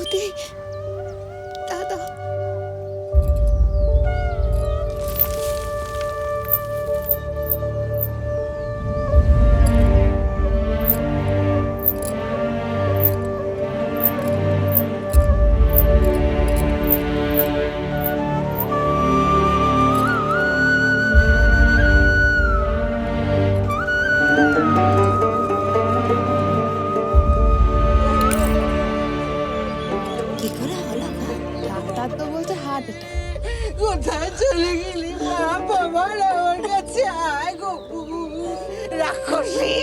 বৌদি দাদা কি করে হলো গো? ডাক্তার তো বলছে হার্ট অ্যাটাক। কোথায় চলে গেলি মা? বাবা আমার কাছে আয় গো। রাক্ষসী,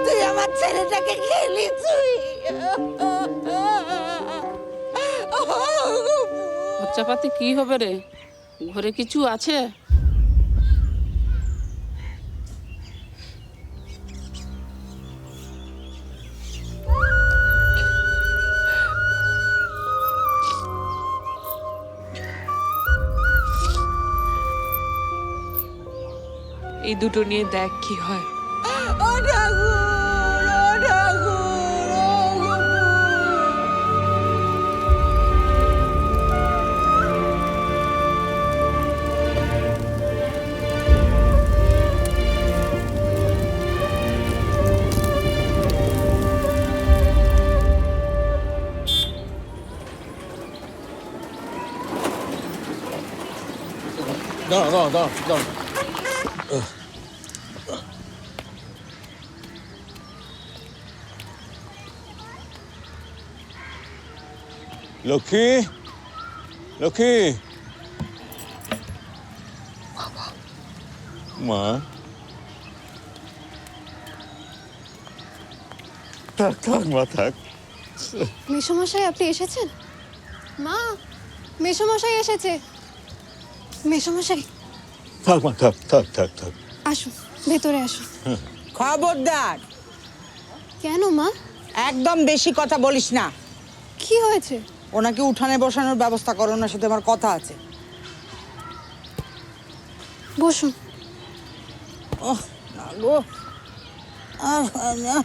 তুই আমার ছেলেটাকে খেলি তুই। খরচাপাতি কি হবে রে? ঘরে কিছু আছে? এই দুটো নিয়ে দেখ কি হয়। ও ঠাকুর, ও ঠাকুর, ও গো। দাঁড়াও। লক্ষ্মী, লক্ষ্মী, মা, থাক মা থাক। মেসোমশাই আপনি এসেছেন? মা, মেসোমশাই এসেছে। মেসোমশাই থাক মা থাক। আসুন, ভেতরে আসুন। খবরদার, কেন মা? একদম বেশি কথা বলিস না। কি হয়েছে? ওনাকে উঠানে বসানোর ব্যবস্থা করো, ওনার সাথে আমার কথা আছে। বসুন। ওহ না গো, আর হয় না।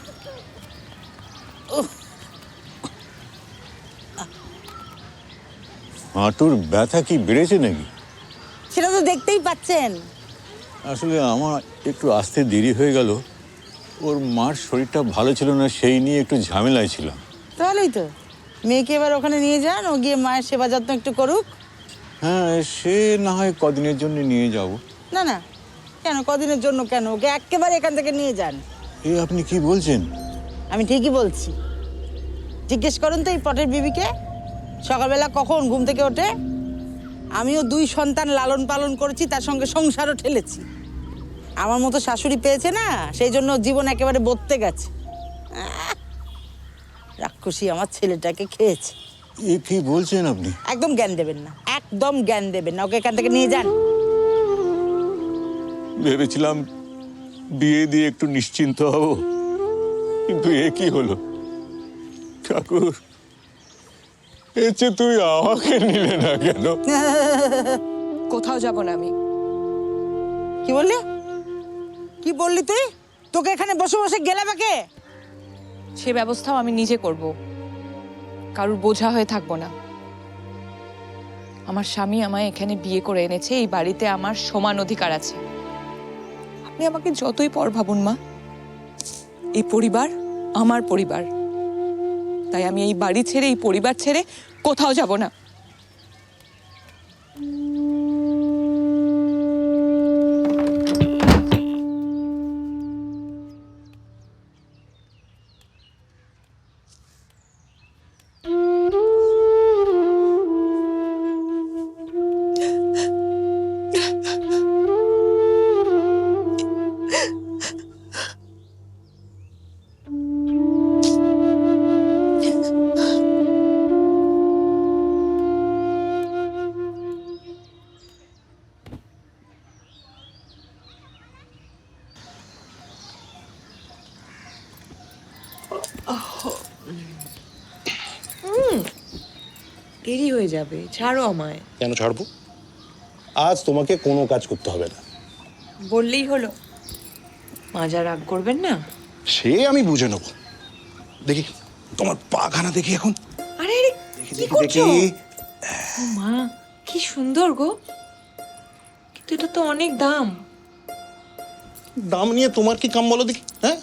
হাঁটুর ব্যথা কি বেড়েছে নাকি? সেটা তো দেখতেই পাচ্ছেন। আসলে আমার একটু আসতে দেরি হয়ে গেল। ওর মার শরীরটা ভালো ছিল না, সেই নিয়ে একটু ঝামেলায় ছিলাম। তাহলেই তো মেয়েকে এবার ওখানে নিয়ে যান, ও গিয়ে মায়ের সেবা যত্ন একটু করুক। হ্যাঁ, সে না হয় কদিনের জন্য নিয়ে যাব। না না, কেন কদিনের জন্য কেন? ওকে একেবারে এখান থেকে নিয়ে যান। এ আপনি কি বলছেন? আমি ঠিকই বলছি। জিজ্ঞেস করুন তো এই পটের বিবিকে, সকালবেলা কখন ঘুম থেকে ওঠে। আমিও 2 সন্তান লালন পালন করেছি, তার সঙ্গে সংসারও ঠেলেছি। আমার মতো শাশুড়ি পেয়েছে না, সেই জন্য জীবন একেবারে বদতে গেছে। রাক্ষসী আমার ছেলেটাকে খেয়েছে। এ কি বলছেন আপনি? একদম জ্ঞান দেবেন না, একদম জ্ঞান দেবেন না। ওকে এখান থেকে নিয়ে যান। ভেবেছিলাম বিয়ে দিয়ে একটু নিশ্চিন্ত হব, কিন্তু এ কি হলো? ঠাকুর, এর চেয়ে তুই আমাকে নিলে না কেন? কোথাও যাব না আমি। কি বললি? কি বললি তুই? তোকে এখানে বসে বসে গেলাবে কে? সে ব্যবস্থাও আমি নিজে করব, কারুর বোঝা হয়ে থাকবো না। আমার স্বামী আমায় এখানে বিয়ে করে এনেছে, এই বাড়িতে আমার সমান অধিকার আছে। আপনি আমাকে যতই পর ভাবুন মা, এই পরিবার আমার পরিবার। তাই আমি এই বাড়ি ছেড়ে, এই পরিবার ছেড়ে কোথাও যাব না। দেরি হয়ে যাবে, ছাড়ো আমায়। কেন ছাড়বো? আজ তোমাকে কোনো কাজ করতে হবে না। বললেই হলো। মাজা রাগ করবেন না? সে আমি বুঝে নেব। দেখি তোমার পাখানা দেখি এখন। আরে আরে, দেখি কি দেখি করছো? দেখি ও মা, কি সুন্দর গো। কিন্তু এটা তো অনেক দাম। দাম নিয়ে তোমার কি কাম বলো দেখি? হ্যাঁ,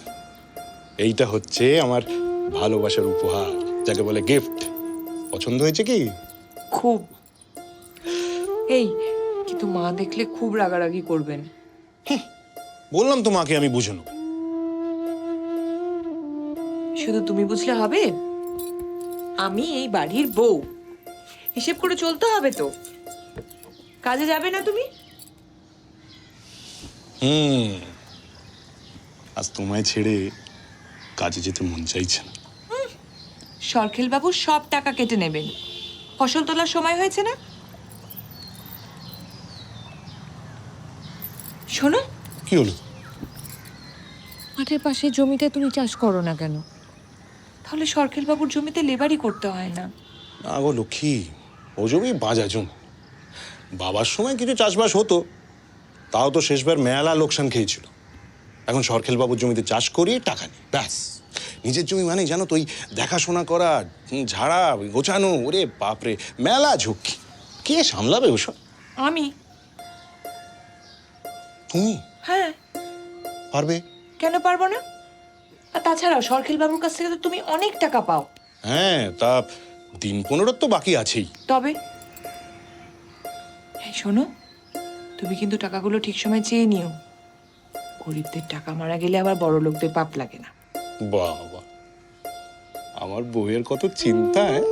এইটা হচ্ছে আমার ভালোবাসার উপহার, যাকে বলে গিফট। পছন্দ হয়েছে কি? খুব। এই, কিন্তু মা দেখলে খুব রাগারাগি করবেন। বললাম তোমাকে আমি বুঝে নেবো। শুধু তুমি বুঝলে হবে? আমি এই বাড়ির বউ, হিসেব করে চলতে হবে তো। কাজে যাবে না তুমি? আজ তোমায় ছেড়ে কাজে যেতে মন চাইছে না। সরখেল বাবু সব টাকা কেটে নেবেন। ফসল তোলার সময় হয়েছে না? শোনো, কি হলো? মাঠের পাশে জমিতে তুমি চাষ করো না কেন? তাহলে সরখেল বাবুর জমিতে লেবারই করতে হয় না। না গো লক্ষ্মী, ও জমি বাজা জমি। বাবার সময় কিছু চাষবাস হতো, তাও তো শেষবার মেলা লোকসান খেয়েছিল। এখন সরখেল বাবুর জমিতে চাষ করি, টাকা নেই, ব্যাস। নিজের জমি মানে জানো তো, ওই দেখাশোনা করা, ঝাড়া গোছানো, ওরে বাপরে, মেলা ঝুঁকি। কে সামলাবে ওসব? আমি? তুমি হ্যাঁ, পারবে? কেন পারবো না? আর তাছাড়াও সরখেল বাবুর কাছ থেকে তো তুমি অনেক টাকা পাও। হ্যাঁ, তা দিন 15 তো বাকি আছেই। তবে হ্যাঁ, শোনো, তুমি কিন্তু টাকাগুলো ঠিক সময় চেয়ে নিও। গরিবদের টাকা মারা গেলে আবার বড় লোকদের পাপ লাগে না। বাবা, আমার বউয়ের কত চিন্তা। হ্যাঁ,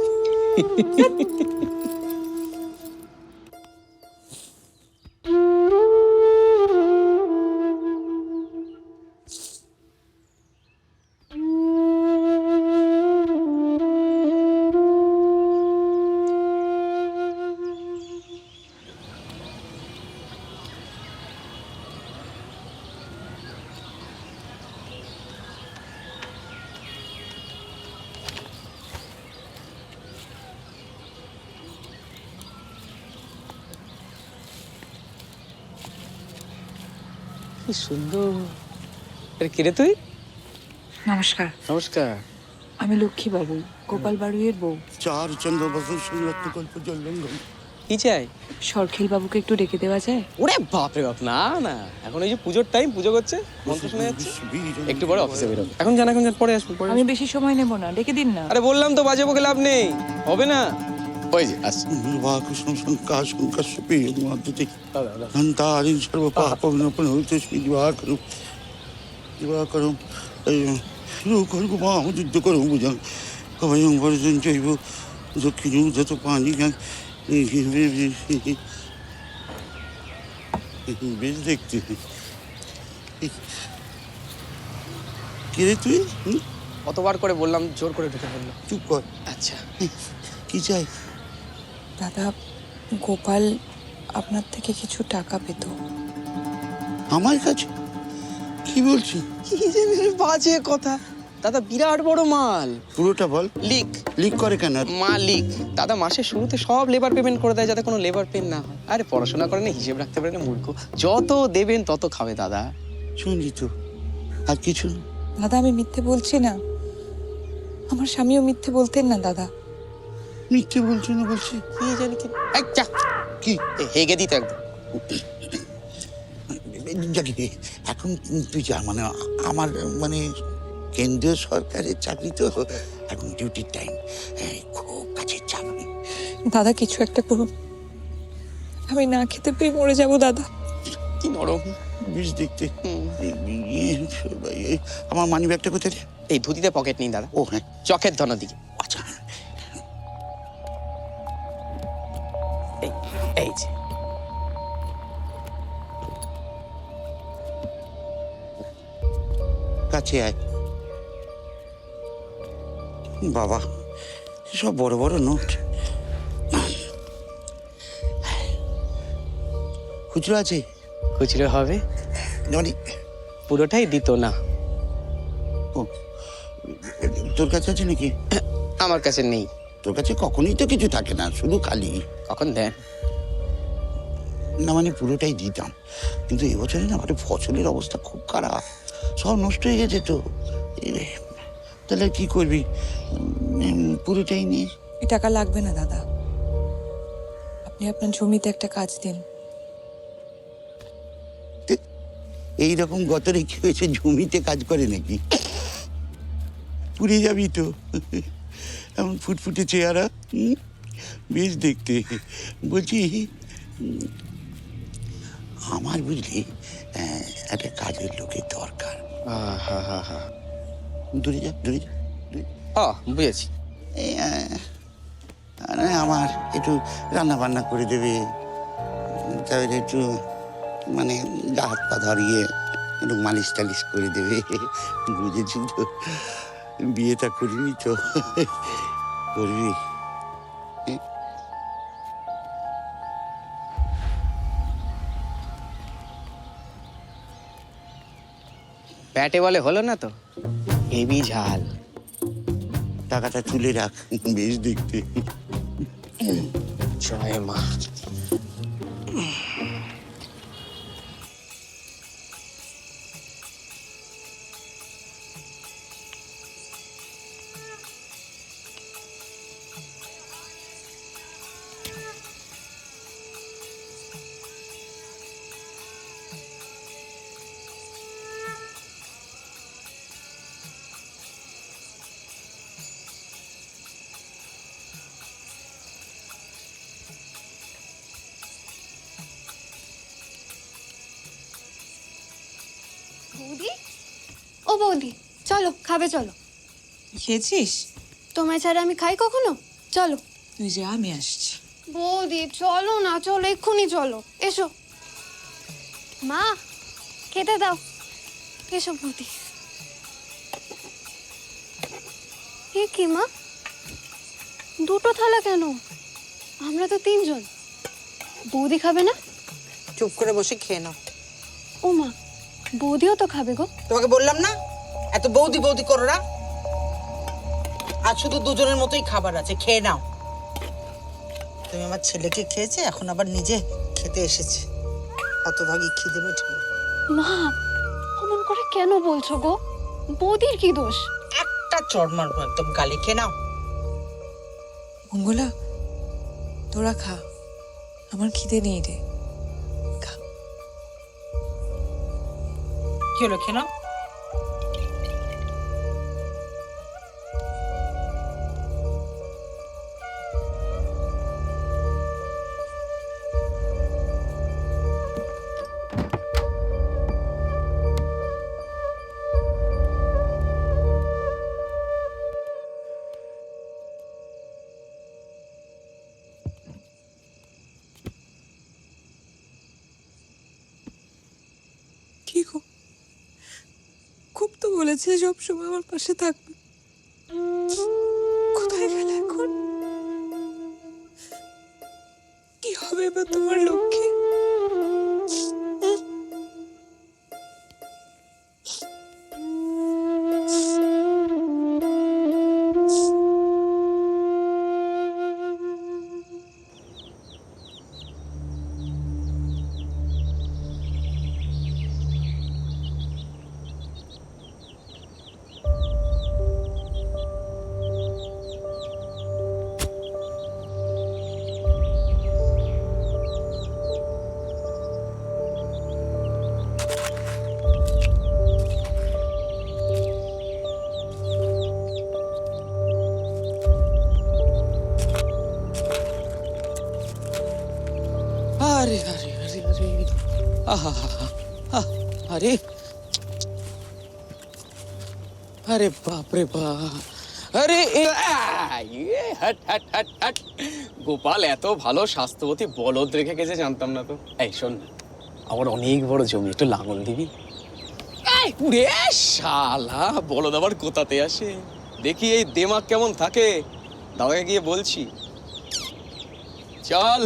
কি সুন্দর। আরে কে রে তুই? নমস্কার, নমস্কার। আমি লক্ষ্মী বাবু, গোপাল বাড়ুইয়ের বউ। চার চন্দ্র বছর সংরক্ত কল্প জলঙ্গম। কি চাই? সরখেল বাবুকে একটু ডেকে দেওয়া যায়? ওরে বাপ রে বাপ, না না, এখন এই যে পুজোর টাইম, পুজো করছে, মন্ত্র শোনা যাচ্ছে, একটু পরে অফিসে বেরোবে। এখন জান, এখন জান, পরে আসবো, পরে আমি আসবো। বেশি সময় নেব না, ডেকে দিন না। আরে বললাম তো, বাজে বকে লাভ নেই, হবে না। ওই যে আসছে। কৃষ্ণ শঙ্কা শঙ্কা সুপি মাদুতি ধন্তারিং সর্ব পাপ বিনোপনহৃত শ্রী দিবাকরম দিবাকরম রূপকর্মা যুদ্ধ করম বুঝাং কবয়ং বরজন জৈব দক্ষিণ যত পানি বেশ দেখতে। কে রে তুই? কতবার করে বললাম, জোর করে ঢুকে বললো। চুপ কর। আচ্ছা, কি চাই? দাদা, গোপাল আপনার থেকে কিছু টাকা পেত। আমার কাছে? কি বলছি? কি যে বাজে কথা দাদা, বিরাট বড় মাল। পুরোটা বল। লিক লিক করে কেন? মালিক দাদা মাসের শুরুতে সব লেবার পেমেন্ট করে দেয়, যাতে কোনো লেবার পেন না হয়। আরে পড়াশোনা করে না, হিসেব রাখতে পারে না, মূর্খ। যত দেবেন তত খাবে দাদা। শুনলি তো, আর কিছু? দাদা, আমি মিথ্যে বলছি না। আমার স্বামীও মিথ্যে বলতেন না দাদা। মিথ্যে বলছো না বলছি? কি জানি কি যা কি হেগে দিত একদম। জানি এখন তুই যা, মানে আমার মানে কেন্দ্রীয় সরকারের চাকরি তো, এখন ডিউটির টাইম, খুব কাছের চাকরি। দাদা, কিছু একটা করুন, আমি না খেতে পেয়ে মরে যাব দাদা। কি নরম। বেশ দেখতে। আমার মানি ব্যাগটা কোথায় রে? এই ধুতিতে পকেট নেই দাদা। ও হ্যাঁ, চকের ধনার দিকে। আচ্ছা। এই এই যে কাছে আয়। বাবা, সব বড় বড় নোট। খুচরো আছে? খুচরো হবে, মানে পুরোটাই দিত না। ও, তোর কাছে আছে নাকি? আমার কাছে নেই। তোর কাছে কখনোই তো কিছু থাকে না, শুধু খালি। কখন দেন? না মানে পুরোটাই দিতাম, কিন্তু এবছরে না আমাদের ফসলের অবস্থা খুব খারাপ, সব নষ্ট হয়ে গেছে তো। তাহলে কি করবি? পুরোটাই নিয়ে এই টাকা লাগবে না দাদা, আপনি আপনার জমিতে একটা কাজ দিন। এইরকম গতরে কি হয়েছে, জমিতে কাজ করে নাকি? পুড়ে যাবি তো। এমন ফুটফুটে চেহারা, বেশ দেখতে। বলছি, আমার বুঝলি একটা কাজের লোকের দরকার। হা হা হা। দূরে যা, দূরে যা, দূরে যা। বুঝেছি। এই, আমার একটু রান্না বান্না করে দেবে, তাহলে একটু মানে গা হাত পা ধরিয়ে একটু মালিশ টালিশ করে দেবে। বুঝেছি তো, বিয়েটা করবি তো? করবি? ব্যাটে বলে হলো না তো, হেভি ঝাল। টাকাটা তুলে রাখ, বেশ দেখতে। জয় মা। বৌদি, ও বৌদি, চলো খাবে, চলো। খেয়েছিস? তোমায় ছাড়া আমি খাই কখনো? চলো। তুই যা, আমি আসছি। বৌদি চলো না, চলো এক্ষুনি চলো, এসো। মা খেতে দাও, এসো বৌদি। এ কি মা, দুটো থালা কেন? আমরা তো তিনজন। বৌদি খাবে না? চুপ করে বসে খেয়ে নাও। ও মা, বৌদিও তো খাবে গো। তোমাকে বললাম না এত বৌদি বৌদি করো না। আজ শুধু দুজনের মতোই খাবার আছে, খেয়ে নাও। তুমি আমার ছেলেকে খেয়েছে, এখন আবার নিজে খেতে এসেছে। হতভাগী খিদে মেটে। মা অমন করে কেন বলছো গো? বৌদির কি দোষ? একটা চড় মারবো একদম গালে। খেয়ে নাও। মঙ্গলা, তোরা খা, আমার খিদে নেই রে। খা। কি হলো, খেয়ে নাও। কি গো, খুব তো বলেছে সবসময় আমার পাশে থাকবে, কোথায় গেল এখন? কি হবে এবার তোমার লক্ষ্যে? আরে আরে আরে আরে, আহা আরে, আরে বাপ রে বাপ, আরে হাট হাট হাট হাট। গোপাল এত ভালো স্বাস্থ্যবতী বলদ রেখে গেছে জানতাম না তো। এই শোন না, আমার অনেক বড় জমি, একটু লাঙল দিবি? উড়ে শালা, বলদ আবার কোথাতে আসে? দেখি এই দেমাগ কেমন থাকে, দাদাকে গিয়ে বলছি। চল।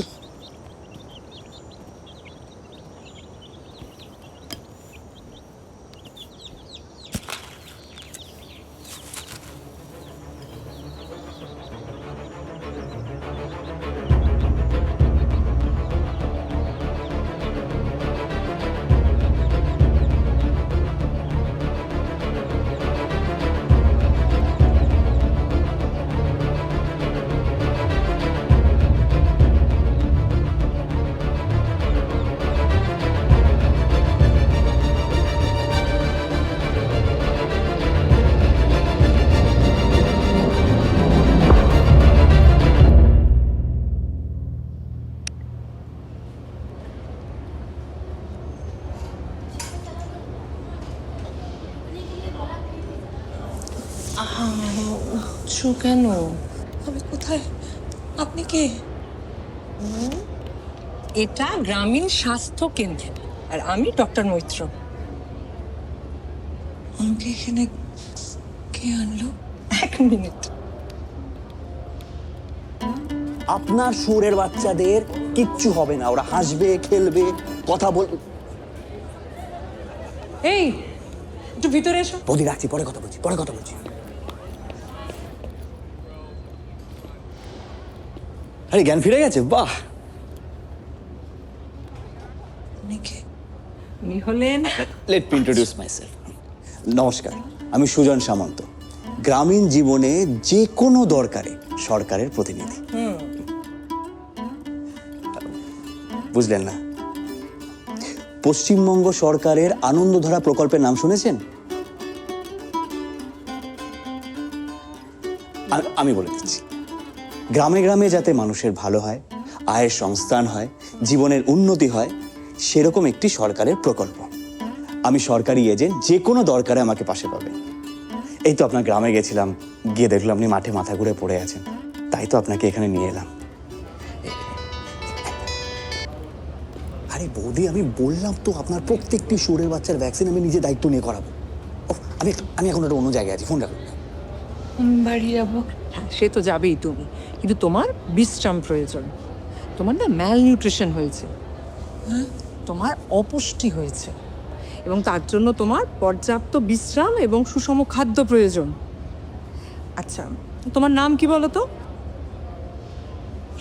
কাঁদছো কেন? আমি কোথায়? আপনি কে? এটা গ্রামীণ স্বাস্থ্য কেন্দ্র আর আমি ডক্টর মৈত্র। আমাকে এখানে কে আনলো? 1 মিনিট। আপনার শুয়োরের বাচ্চাদের কিচ্ছু হবে না, ওরা হাসবে, খেলবে, কথা বলবে। এই একটু ভিতরে এসো। বৌদি রাখছি, পরে কথা বলছি, পরে কথা বলছি। আরে জ্ঞান ফিরে গেছে, বাহ। উনি হলেন লেট মি ইন্ট্রোডিউস মাইসেলফ। নমস্কার, আমি সুজন সামন্ত, গ্রামীণ জীবনে যে কোনো দরকারে সরকারের প্রতিনিধি। বুঝলেন না? পশ্চিমবঙ্গ সরকারের আনন্দধারা প্রকল্পের নাম শুনেছেন? আমি বলে দিচ্ছি। গ্রামে গ্রামে যাতে মানুষের ভালো হয়, আয়ের সংস্থান হয়, জীবনের উন্নতি হয়, সেরকম একটি সরকারের প্রকল্প। আমি সরকারি এজেন্ট, যে কোনো দরকারে আমাকে পাশে পাবে। এই তো আপনার গ্রামে গেছিলাম, গিয়ে দেখলাম আপনি মাঠে মাথা ঘুরে পড়ে আছেন, তাই তো আপনাকে এখানে নিয়ে এলাম। আরে বৌদি, আমি বললাম তো আপনার প্রত্যেকটি শুয়োরের বাচ্চার ভ্যাকসিন আমি নিজে দায়িত্ব নিয়ে করাবো। আমি এখন একটা অন্য জায়গায় আছি, ফোন রাখুন। বাড়ি যাবো। হ্যাঁ, সে তো যাবেই তুমি, কিন্তু তোমার বিশ্রাম প্রয়োজন। তোমার না ম্যালনিউট্রিশন হয়েছে, তোমার অপুষ্টি হয়েছে, এবং তার জন্য তোমার পর্যাপ্ত বিশ্রাম এবং সুষম খাদ্য প্রয়োজন। আচ্ছা, তোমার নাম কি বলো তো?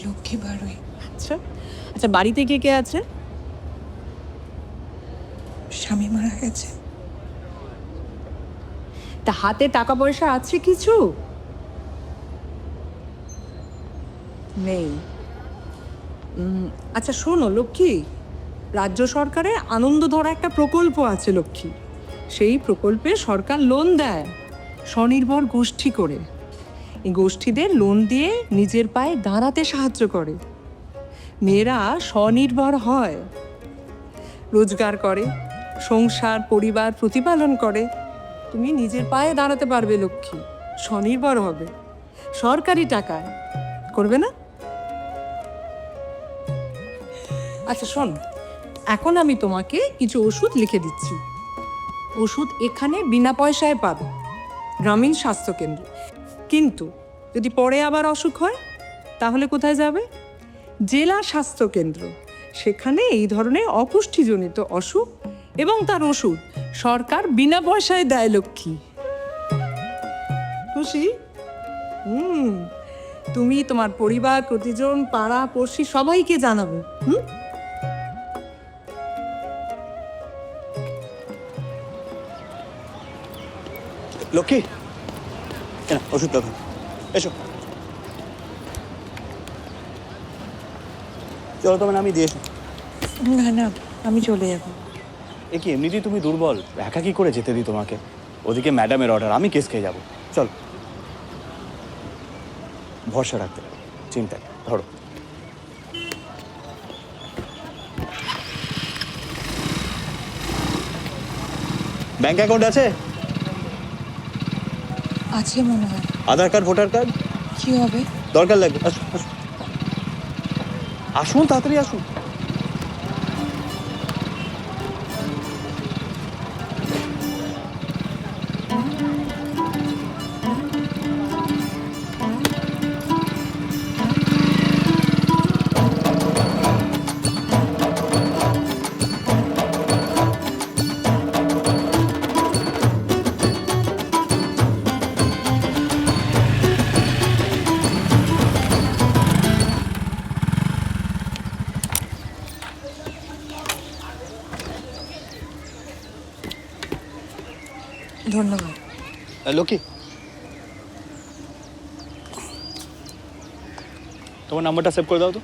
লক্ষ্মী বাড়ুই। আচ্ছা আচ্ছা, বাড়িতে কে কে আছে? স্বামী মারা গেছে। তা হাতে টাকা পয়সা আছে কিছু? নেই। আচ্ছা শোনো লক্ষ্মী, রাজ্য সরকারের আনন্দধারা একটা প্রকল্প আছে লক্ষ্মী। সেই প্রকল্পে সরকার লোন দেয় স্বনির্ভর গোষ্ঠী করে। এই গোষ্ঠীদের লোন দিয়ে নিজের পায়ে দাঁড়াতে সাহায্য করে। মেয়েরা স্বনির্ভর হয়, রোজগার করে, সংসার পরিবার প্রতিপালন করে। তুমি নিজের পায়ে দাঁড়াতে পারবে লক্ষ্মী, স্বনির্ভর হবে, সরকারি টাকায়। করবে না? আচ্ছা শোন, এখন আমি তোমাকে কিছু ওষুধ লিখে দিচ্ছি। ওষুধ এখানে বিনা পয়সায় পাবে, গ্রামীণ স্বাস্থ্য কেন্দ্র। কিন্তু যদি পরে আবার অসুখ হয় তাহলে কোথায় যাবে? জেলা স্বাস্থ্য কেন্দ্র। সেখানে এই ধরনের অপুষ্টিজনিত অসুখ এবং তার ওষুধ সরকার বিনা পয়সায় দেয় লক্ষ্মী। খুশি? তুমি তোমার পরিবার, প্রতিজন, পাড়া পড়শি সবাইকে জানাবে। লক্ষ্মী, ওষুধ তখন এসো। চলো তোমার আমি দিয়ে এসো। না না, আমি চলে যাবো। এ কি, এমনিতেই তুমি দুর্বল, একা কি করে যেতে দিই তোমাকে? ওদিকে ম্যাডামের অর্ডার, আমি কেস খেয়ে যাবো। চল, ভরসা রাখতে পারো, চিন্তা নেই। ধরো। ব্যাংক অ্যাকাউন্ট আছে? আছে মনে হয়। আধার কার্ড, ভোটার কার্ড? কি হবে? দরকার লাগবে। আসুন আসুন আসুন, তাড়াতাড়ি আসুন। ধন্যবাদ। লক্ষ্মী, তোমার নাম্বারটা সেভ করে দাও তো।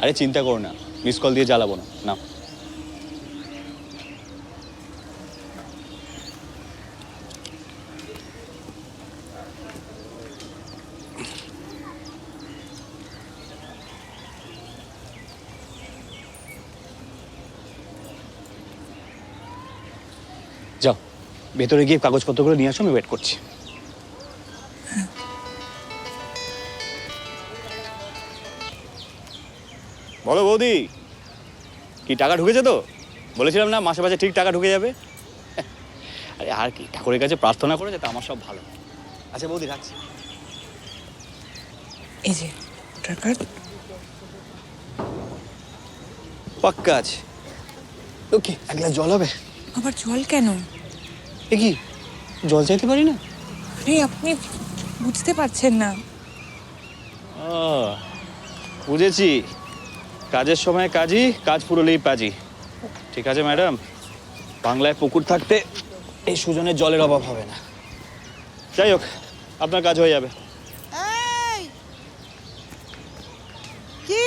আরে চিন্তা করো না, মিস কল দিয়ে জ্বালাবো না। নাও। যাও, ভেতরে গিয়ে কাগজপত্রগুলো নিয়ে আসো, আমি ওয়েট করছি। বলো বৌদি, কি টাকা ঢুকেছে তো? বলেছিলাম না মাসে মাসে ঠিক টাকা ঢুকে যাবে। আরে আর কি, ঠাকুরের কাছে প্রার্থনা করে যাতে আমার সব ভালো। আচ্ছা বৌদি, রাখছি। এই যে ভোটার কার্ড। পাক্কা আছে। ওকে, এক গ্লাস জল হবে? আবার জল কেন? এ কি, জল চাইতে পারি না? আরে আপনি বুঝতে পারছেন না। ও, বুঝেছি। কাজের সময় কাজই, কাজ ফুরলেই পাজি। ঠিক আছে ম্যাডাম, বাংলায় পুকুর থাকতে এই সুজনের জলের অভাব হবে না। যাই হোক, আপনার কাজ হয়ে যাবে। এই কি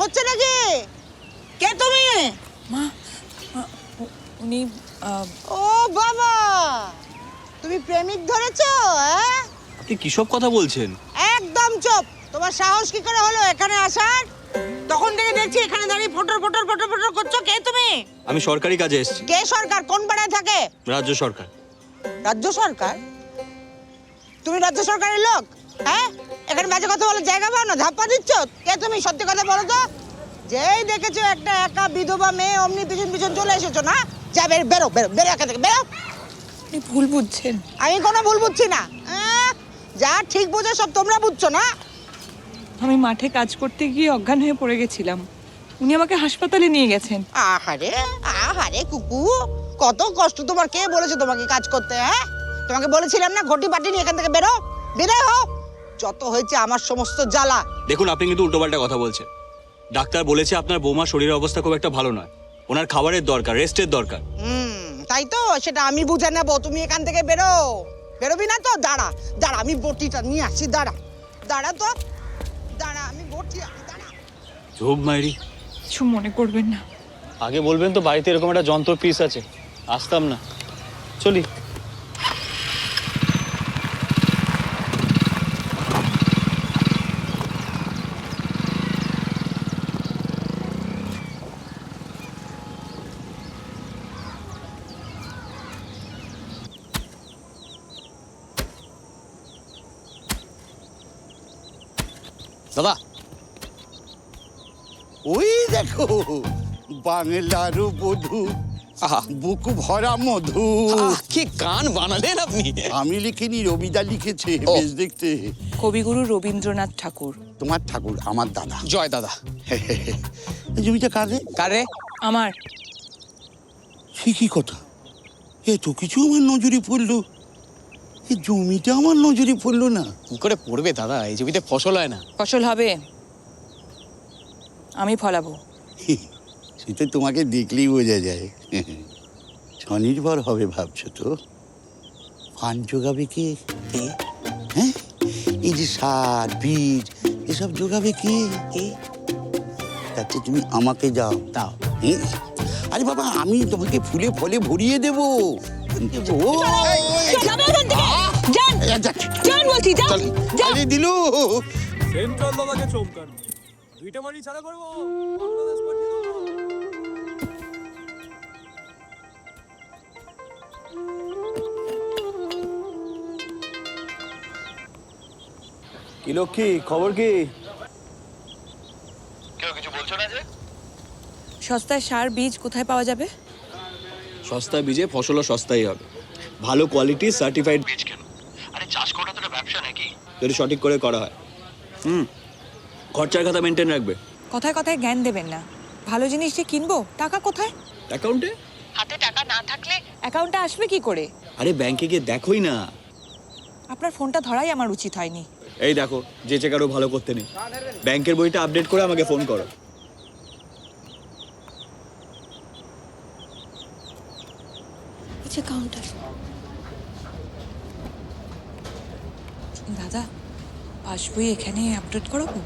হচ্ছে নাকি? কে তুমি? মা, উনি ও বাবা, তুমি প্রেমিক ধরেছো? আপনি কিসব কথা বলছেন? একদম চুপ। তোমার সাহস কি করে হলো এখানে আসার? তখন থেকে দেখছি এখানে দাঁড়িয়ে ফটর ফটর ফটর ফটর করছো। কে তুমি? আমি সরকারি কাজে এসেছি। কে সরকার? কোন পাড়ায় থাকে? রাজ্য সরকার। রাজ্য সরকার? তুমি রাজ্য সরকারের লোক? হ্যাঁ, এখানে বাজে কথা বলে জায়গা পাও না, ধাপ্পা দিচ্ছ। কে তুমি? সত্যি কথা বলো তো। যেই দেখেছো একটা একা বিধবা মেয়ে, অমনি পিছন পিছন চলে এসেছো না? যা বেরো বেরো বেরো বেরো এখান থেকে, বেরো। আপনি ভুল বুঝছেন। আমি কোনো ভুল বুঝছি না। যা ঠিক বোঝো সব তোমরা বুঝছো না। আমি মাঠে কাজ করতে গিয়ে অজ্ঞান হয়ে পড়ে গেছিলাম, উনি আমাকে হাসপাতালে নিয়ে গেছেন। আহারে আহারে কুকু, কত কষ্ট তোমার। কে বলেছে তোমাকে কাজ করতে? হ্যাঁ, তোমাকে বলেছিলাম না ঘটি বাটি নিয়ে এখান থেকে বেরো, বিদায় হও। যত হয়েছে আমার সমস্ত জ্বালা। দেখুন, আপনি কিন্তু উল্টোপাল্টা কথা বলছেন। ডাক্তার বলেছে আপনার বৌমার শরীরের অবস্থা খুব একটা ভালো নয়, ওনার খাবারের দরকার, রেস্টের দরকার। তাই তো, সেটা আমি বুঝে নেবো। তুমি এখান থেকে বেরো। বেরোবি না তো? দাঁড়া দাঁড়া, আমি বটিটা নিয়ে আসি। দাঁড়া দাঁড়া তো, দাঁড়া, আমি বটি আনি, দাঁড়া। ঝোপ মাইরি, কিছু মনে করবেন না। আগে বলবেন তো বাড়িতে এরকম একটা যন্ত্র পিস আছে, আসতাম না। চলি। দাদা, ওই দেখো বাংলার বধূ, বুক ভরা মধু। কি গান বানালেন আপনি! আমি লিখিনি, রবিদা লিখেছে। বেশ দেখতে। কবিগুরু রবীন্দ্রনাথ ঠাকুর। তোমার ঠাকুর আমার দাদা। জয় দাদা। এই জমিটা কার রে? কারে? আমার। সে কি কথা? এত কিছু আমার নজরে পড়লো, এই জমিটা আমার নজরে পড়লো না। কি করে পড়বে দাদা, এই জমিতে ফসল হয় না। ফসল হবে, আমি ফলাবো। সেটা তোমাকে দেখলেই বোঝা যায়। স্বনির্ভর হবে ভাবছো তো? ফান্ড জোগাবে কে? হ্যাঁ, এই যে সার বীজ এসব জোগাবে কে? তাতে তুমি আমাকে যাও দাও। আরে বাবা, আমি তোমাকে ফুলে ফলে ভরিয়ে দেবো। দিলু সেন্ট্রাল দাদাকে চমকান, দুইটা মারি ছাড়া করবো। কি লক্ষ্মী, খবর কি? কেউ কিছু বলছো না যে? সস্তায় সার বীজ কোথায় পাওয়া যাবে? সস্তা বীজে ফসলও সস্তাই হবে। ভালো কোয়ালিটি সার্টিফাইড বীজ কেন? আরে চাষ করা তো একটা ব্যবসা নাকি? যদি সঠিক করে করা হয়। খরচার খাতা মেনটেন রাখবে। কথায় কথায় জ্ঞান দেবেন না। ভালো জিনিস যে কিনবো, টাকা কোথায়? অ্যাকাউন্টে। হাতে টাকা না থাকলে অ্যাকাউন্টে আসবে কি করে? আরে ব্যাংকে গিয়ে দেখোই না। আপনার ফোনটা ধরাই আমার উচিত হয়নি। এই দেখো, যে চেকারও ভালো করতে নেই। ব্যাংকের বইটা আপডেট করে আমাকে ফোন করো। আচ্ছা, কাউন্টার। দাদা, পাসবই এখানে আপডেট করাবো?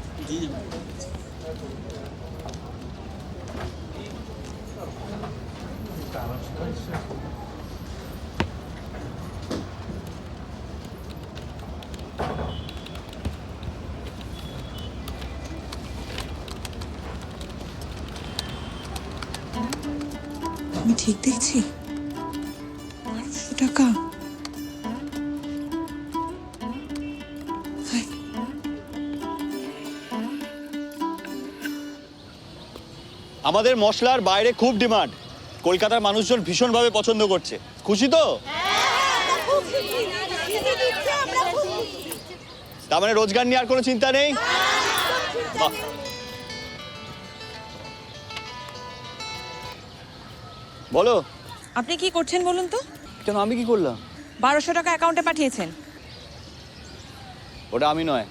আমি ঠিক দেখছি? 1200 টাকা। আমাদের মশলার বাইরে খুব ডিমান্ড, কলকাতার মানুষজন ভীষণভাবে পছন্দ করছে। খুশি তো? তার মানে রোজগার নিয়ে আর কোনো চিন্তা নেই? বাহ। বলো। আপনি কি করছেন বলুন তো? কেন, আমি কি করলাম? 1200 টাকা অ্যাকাউন্টে পাঠিয়েছেন। ওটা আমি নয়,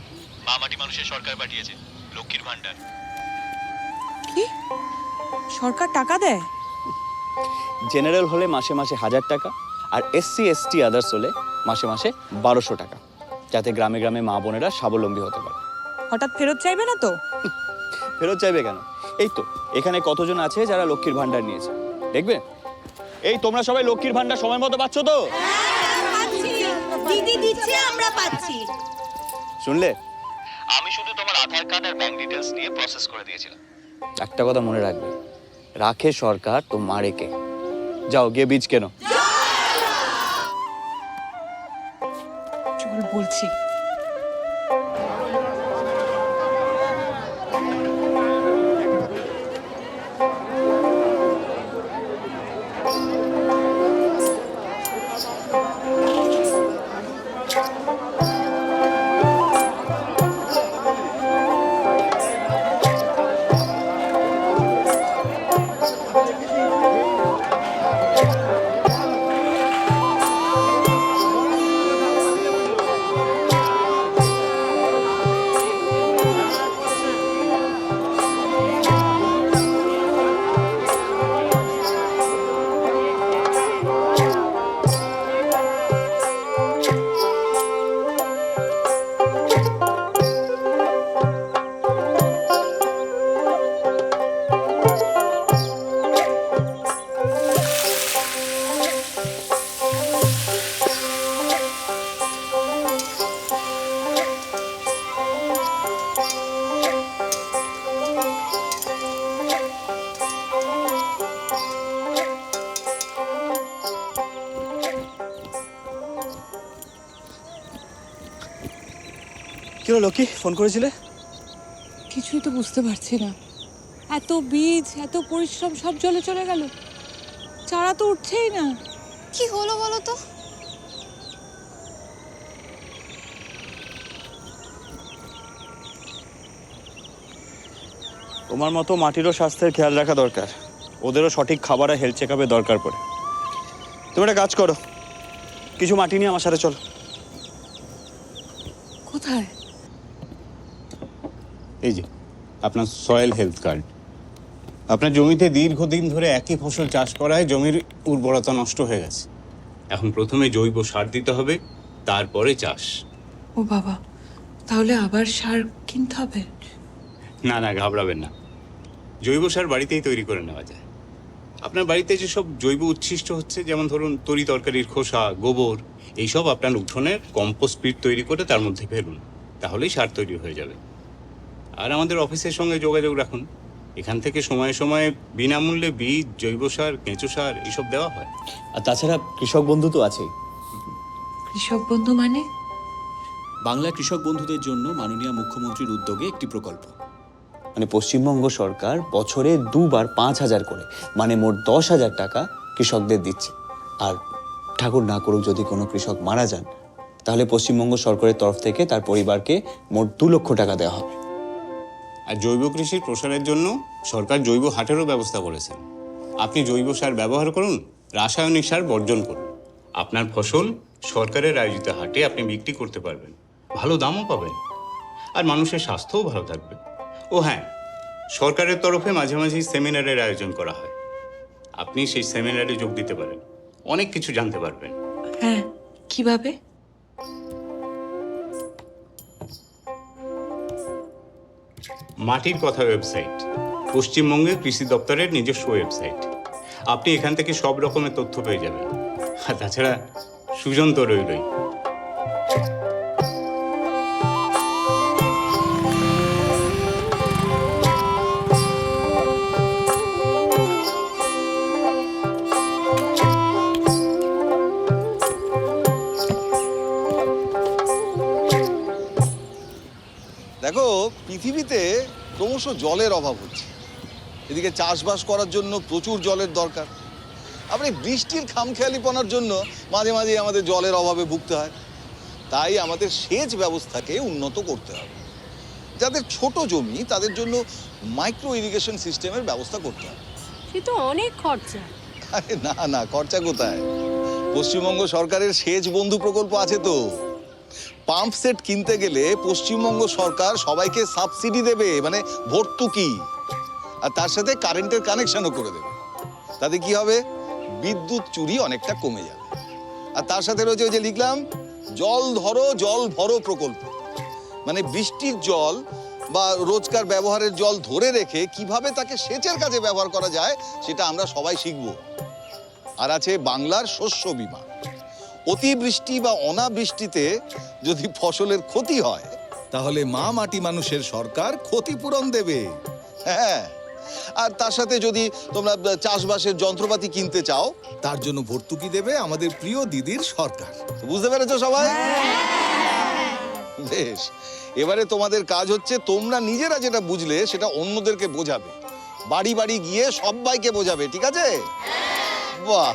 মামাটি মানুষের সরকার পাঠিয়েছে, লক্ষ্মীর ভান্ডার। কি? সরকার টাকা দেয়? জেনারেল হলে মাসে মাসে 1000 টাকা, আর SC ST আদার্স হলে মাসে মাসে 1200 টাকা, যাতে গ্রামে গ্রামে মা বোনেরা স্বাবলম্বী হতে পারে। হঠাৎ ফেরত চাইবে না তো? ফেরত চাইবে কেন? এই তো এখানে কতজন আছে যারা লক্ষ্মীর ভান্ডার নিয়েছে, দেখবে। এই তোমরা সবাই লক্ষ্মীর ভান্ডার সময় মতো পাচ্ছ তো? দিদি দিচ্ছে, আমরা পাচ্ছি। শুনলে? আমি শুধু তোমার আধার কার্ড আর ব্যাংক ডিটেলস নিয়ে প্রসেস করে দিয়েছিলাম। একটা কথা মনে রাখবে, রাখে সরকার তো মারে কে। যাও গিয়ে বীজ কেনো। চল বলছি। কি হলো লক্ষ্মী, ফোন করেছিলে? কিছুই তো বুঝতে পারছি না। এত বীজ, এত পরিশ্রম সব জলে চলে গেল। চারা তো উঠছেই না। কি হলো বলো তো? তোমার মতো মাটিরও স্বাস্থ্যের খেয়াল রাখা দরকার, ওদেরও সঠিক খাবার আর হেলথ চেকআপের দরকার পড়ে। তুমি একটা কাজ করো, কিছু মাটি নিয়ে আমার সাথে চলো। কোথায়? এই যে আপনার সয়েল হেলথ কার্ড। আপনার জমিতে দীর্ঘদিন ধরে একই ফসল চাষ করায় জমির উর্বরতা নষ্ট হয়ে গেছে। এখন প্রথমে জৈব সার দিতে হবে, তারপরে চাষ। ও বাবা, তাহলে আবার সার কিনতে হবে? না না, ঘাবড়াবেন না, জৈব সার বাড়িতেই তৈরি করে নেওয়া যায়। আপনার বাড়িতে যেসব জৈব উচ্ছিষ্ট হচ্ছে, যেমন ধরুন তরি তরকারির খোসা, গোবর, এইসব আপনার উঠোনের কম্পোস্ট পিট তৈরি করে তার মধ্যে ফেলুন, তাহলেই সার তৈরি হয়ে যাবে। আর আমাদের অফিসের সঙ্গে যোগাযোগ রাখুন, এখান থেকে সময়ে সময়ে বিনামূল্যে বীজ, জৈব সার, কেঁচো সার এইসব দেওয়া হয়। আর তাছাড়া কৃষক বন্ধু তো আছেই। কৃষক বন্ধু মানে? বাংলা কৃষক বন্ধুদের জন্য মাননীয় মুখ্যমন্ত্রীর উদ্যোগে একটি প্রকল্প। মানে পশ্চিমবঙ্গ সরকার বছরে 2 বার 5,000 করে, মানে মোট 10,000 টাকা কৃষকদের দিচ্ছে। আর ঠাকুর না করুক যদি কোনো কৃষক মারা যান, তাহলে পশ্চিমবঙ্গ সরকারের তরফ থেকে তার পরিবারকে মোট 2 লক্ষ টাকা দেওয়া হবে। আর জৈব কৃষির প্রসারের জন্য সরকার জৈব হাটেরও ব্যবস্থা করেছেন। আপনি জৈব সার ব্যবহার করুন, রাসায়নিক সার বর্জন করুন। আপনার ফসল সরকারের আয়োজিত হাটে আপনি বিক্রি করতে পারবেন, ভালো দামও পাবেন, আর মানুষের স্বাস্থ্যও ভালো থাকবে। ও হ্যাঁ, সরকারের তরফে মাঝে মাঝে সেমিনারের আয়োজন করা হয়, আপনি সেই সেমিনারে যোগ দিতে পারেন, অনেক কিছু জানতে পারবেন। হ্যাঁ, কিভাবে? মাটির কথা ওয়েবসাইট, পশ্চিমবঙ্গের কৃষি দপ্তরের নিজস্ব ওয়েবসাইট। আপনি এখান থেকে সব রকমের তথ্য পেয়ে যাবেন। আর তাছাড়া সুজন তো রইলই। দেখো, পৃথিবীতে ক্রমশ জলের অভাব হচ্ছে। এদিকে চাষবাস করার জন্য প্রচুর জলের দরকার। আবার এই বৃষ্টির খামখেয়ালিপনার জন্য মাঝে মাঝে আমাদের জলের অভাবে ভুগতে হয়। তাই আমাদের সেচ ব্যবস্থাকে উন্নত করতে হবে। যাদের ছোট জমি তাদের জন্য মাইক্রো ইরিগেশন সিস্টেমের ব্যবস্থা করতে হবে। সে তো অনেক খরচা। আরে না না, খরচা কোথায়? পশ্চিমবঙ্গ সরকারের সেচ বন্ধু প্রকল্প আছে তো। পাম্প সেট কিনতে গেলে পশ্চিমবঙ্গ সরকার সবাইকে সাবসিডি দেবে, মানে ভর্তুকি, আর তার সাথে কারেন্টের কানেকশনও করে দেবে। তাতে কি হবে? বিদ্যুৎ চুরি অনেকটা কমে যাবে। আর তার সাথে রয়েছে ওই যে লিখলাম জল ধরো জল ভরো প্রকল্প, মানে বৃষ্টির জল বা রোজকার ব্যবহারের জল ধরে রেখে কিভাবে তাকে সেচের কাজে ব্যবহার করা যায় সেটা আমরা সবাই শিখব। আর আছে বাংলার শস্য বীমা। অতিবৃষ্টি বা অনাবৃষ্টিতে যদি ফসলের ক্ষতি হয় তাহলে মা মাটি মানুষের সরকার ক্ষতিপূরণ দেবে। হ্যাঁ, আর তার সাথে যদি তোমরা চাষবাসের যন্ত্রপাতি কিনতে চাও তার জন্য ভর্তুকি দেবে আমাদের প্রিয় দিদির সরকার। বুঝতে পেরেছো সবাই? বেশ, এবারে তোমাদের কাজ হচ্ছে তোমরা নিজেরা যেটা বুঝলে সেটা অন্যদেরকে বোঝাবে, বাড়ি বাড়ি গিয়ে সবাইকে বোঝাবে, ঠিক আছে? বাহ,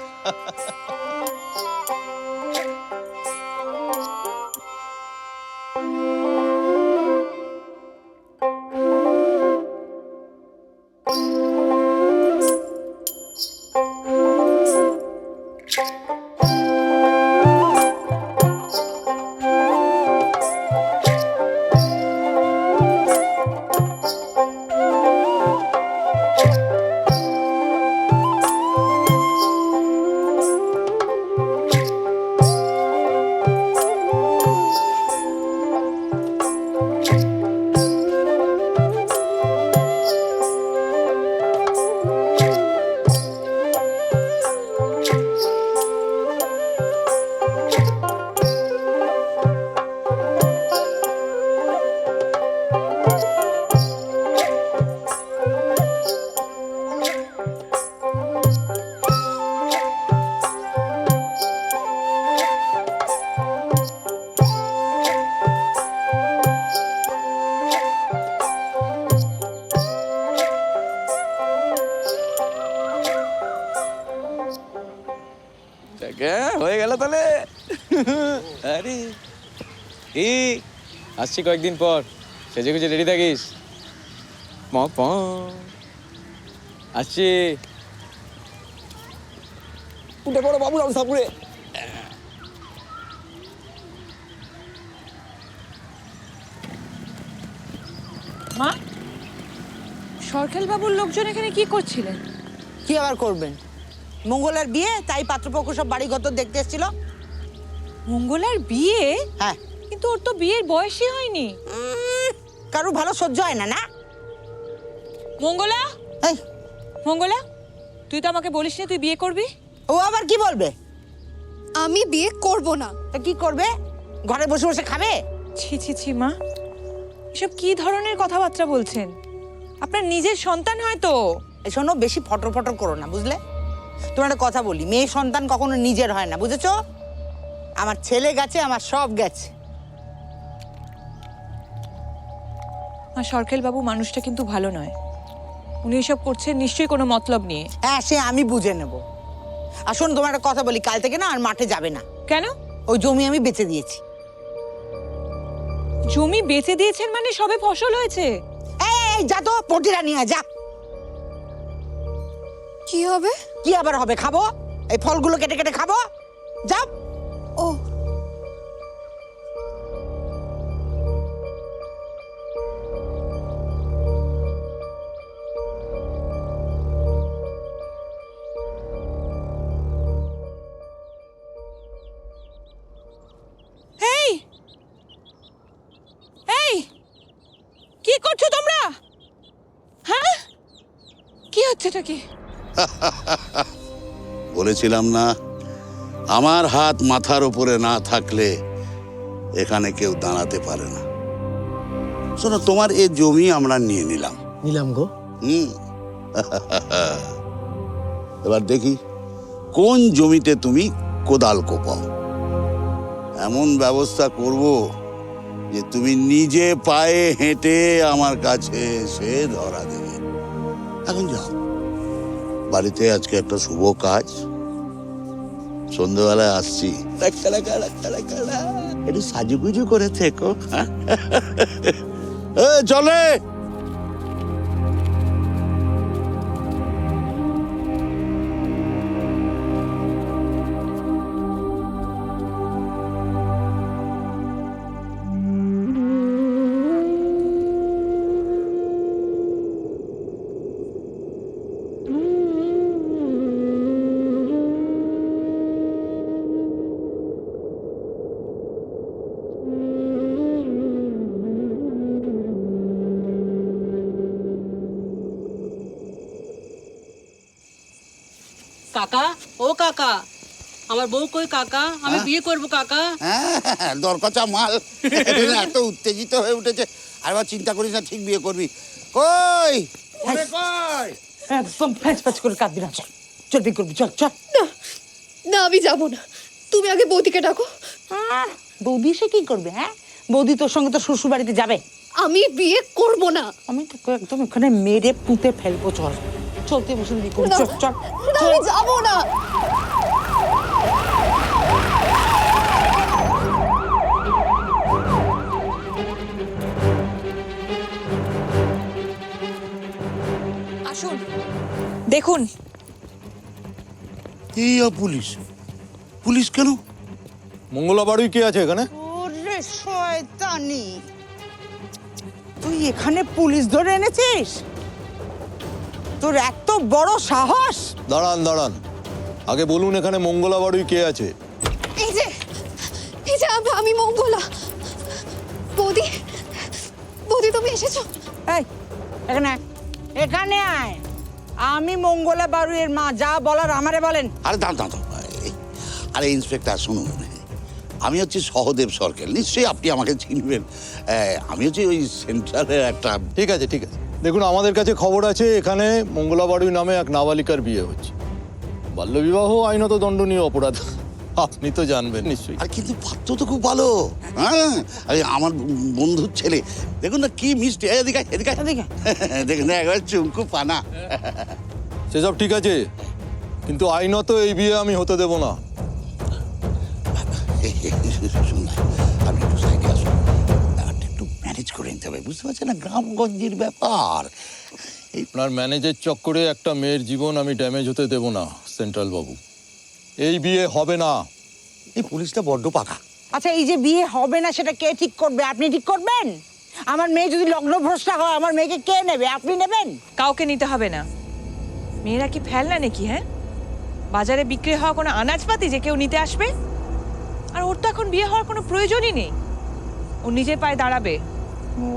হয়ে গেল তাহলে। আরে এই আসছি কয়েকদিন পর, সেজে গুজে রেডি থাকিস। আসছি। উঠে পড়ো বাবু, সাপুরে। মা, সরকার বাবুর লোকজন এখানে কি করছিলেন? কি আবার করবেন? মঙ্গলার বিয়ে, তাই পাত্রপক্ষ সব বাড়ি ঘর দেখতে এসেছিল। মঙ্গলার বিয়ে? হ্যাঁ। কিন্তু ওর তো বিয়ের বয়সই হয়নি। কারো ভালো সহ্য হয় না না? মঙ্গলা, এই মঙ্গলা, তুই তো আমাকে বলিস না তুই বিয়ে করবি। ও আবার কি বলবে? আমি বিয়ে করব না। তা কি করবে? ঘরে বসে বসে খাবে? ছি ছি ছি মা, এসব কি ধরনের কথাবার্তা বলছেন? আপনার নিজের সন্তান হয়তো। এই শোনো, বেশি ফটর ফটর করো না, বুঝলে? তোমার একটা কথা বলি, মেয়ে সন্তান কখনো নিজের হয় না, বুঝেছো? আমার ছেলে গেছে, আমার সব গেছে। মা, সরকেল বাবু মানুষটা কিন্তু ভালো নয়। উনি এসব করছেন নিশ্চয়ই কোনো মতলব নিয়ে। হ্যাঁ, সে আমি বুঝে নেব। আর শোনো, তোমার একটা কথা বলি, কাল থেকে না আর মাঠে যাবে না। কেন? ওই জমি আমি বেচে দিয়েছি। জমি বেচে দিয়েছেন মানে সবে ফসল হয়েছে। এই যা তো, পটিরা নিয়ে যা। কি হবে? কি আবার হবে? খাবো, এই ফলগুলো কেটে কেটে খাবো। যাও। ও, এই এই কি করছো তোমরা? হ্যাঁ, কি হচ্ছে এটা? কি বলেছিলাম না, আমার হাত মাথার উপরে না থাকলে এখানে কেউ দাঁড়াতে পারে না। শোনো, তোমার এই জমি আমরা নিয়ে নিলাম গো। এবার দেখি কোন জমিতে তুমি কোদাল কোপাও। এমন ব্যবস্থা করব যে তুমি নিজে পায়ে হেঁটে আমার কাছে এসে ধরা দেবে। এখন যাও, বাড়িতে আজকে একটা শুভ কাজ, সন্ধ্যেবেলায় আসছি, একটু সাজুগুজু করে থেকো। চলে কাকা, ও কাকা, আমার বউ কই কাকা? আমি বিয়ে করব কাকা। হ্যাঁ, দরকার মাল। এত উত্তেজিত হয়ে উঠেছে, আরেবার চিন্তা করিস না, ঠিক বিয়ে করবি। কই কই একদম ফ্যাচ ফ্যাচ করে কাঁদবি না, চল চল বিয়ে করবি, চল চল। না না, আমি যাব না, তুমি আগে বৌদিকে ডাকো। বৌদি এসে কি করবে? হ্যাঁ, বৌদি তোর সঙ্গে তো শ্বশুর বাড়িতে যাবে। আমি বিয়ে করব না। আমি তো একদম এখানে মেরে পুঁতে ফেলবো। চল চলতে বসে বিয়ে করবি, চল চল। না, আমি যাব না। আসুন, দেখুন। এই পুলিশ, পুলিশ কেন? মঙ্গলা বাড়ি কে আছে এখানে? ওরে শয়তানি, তুই এখানে পুলিশ ধরে এনেছিস? তোর এত বড় সাহস! দাঁড়ান দাঁড়ান, আগে বলুন এখানে মঙ্গলা বাড়ি কে আছে? এই যে আমি মঙ্গলা। বৌদি, বৌদি তুমি এসেছো? এই এখানে আয়, এখানে আয়। আমি মঙ্গলা বাড়ুয়ের মা, যা বলার আমারে বলেন। আরে দাঁড় দাঁড়, আরে ইন্সপেক্টর শুনুন, আমি হচ্ছি সহদেব সরকার, নিশ্চয়ই আপনি আমাকে চিনবেন। আমি হচ্ছি ওই সেন্ট্রালের একটা। ঠিক আছে ঠিক আছে, দেখুন আমাদের কাছে খবর আছে এখানে মঙ্গলা বাড়ি নামে এক নাবালিকার বিয়ে হচ্ছে। বাল্যবিবাহ আইনত দণ্ডনীয় অপরাধ, আপনি তো জানবেন নিশ্চয়ই। আর কিন্তু পাত্র তো খুব ভালো। হ্যাঁ, আমার বন্ধুর ছেলে, দেখুন না কি মিষ্টি। এদিকে এদিকে এদিকে। দেখুন না, একবার চুমকু পানা। সেসব ঠিক আছে, কিন্তু আইনত এই বিয়ে আমি হতে দেব না। শুনুন না, আপনি একটু সাইডে আসুন, ব্যাপারটা একটু ম্যানেজ করে নিতে হবে, বুঝতে পারছেন না, গ্রামগঞ্জের ব্যাপার। আপনার ম্যানেজের চক্করে একটা মেয়ের জীবন আমি ড্যামেজ হতে দেব না সেন্ট্রাল বাবু। এই বিয়ে হবে না। এই পুলিশটা বড্ড পাকা। আচ্ছা, এই যে বিয়ে হবে না সেটা কে ঠিক করবে? আপনি ঠিক করবেন? আমার মেয়ে যদি লগ্নভ্রষ্টা হয়, আমার মেয়েকে কে নেবে? আপনি নেবেন? কাউকে নিতে হবে না। মেয়েরা কি ফেলনা নাকি? হ্যাঁ, বাজারে বিক্রি হওয়া কোনো আনাজপাতি যে কেউ নিতে আসবে? আর ওর তো এখন বিয়ে হওয়ার কোনো প্রয়োজনই নেই, ও নিজের পায়ে দাঁড়াবে।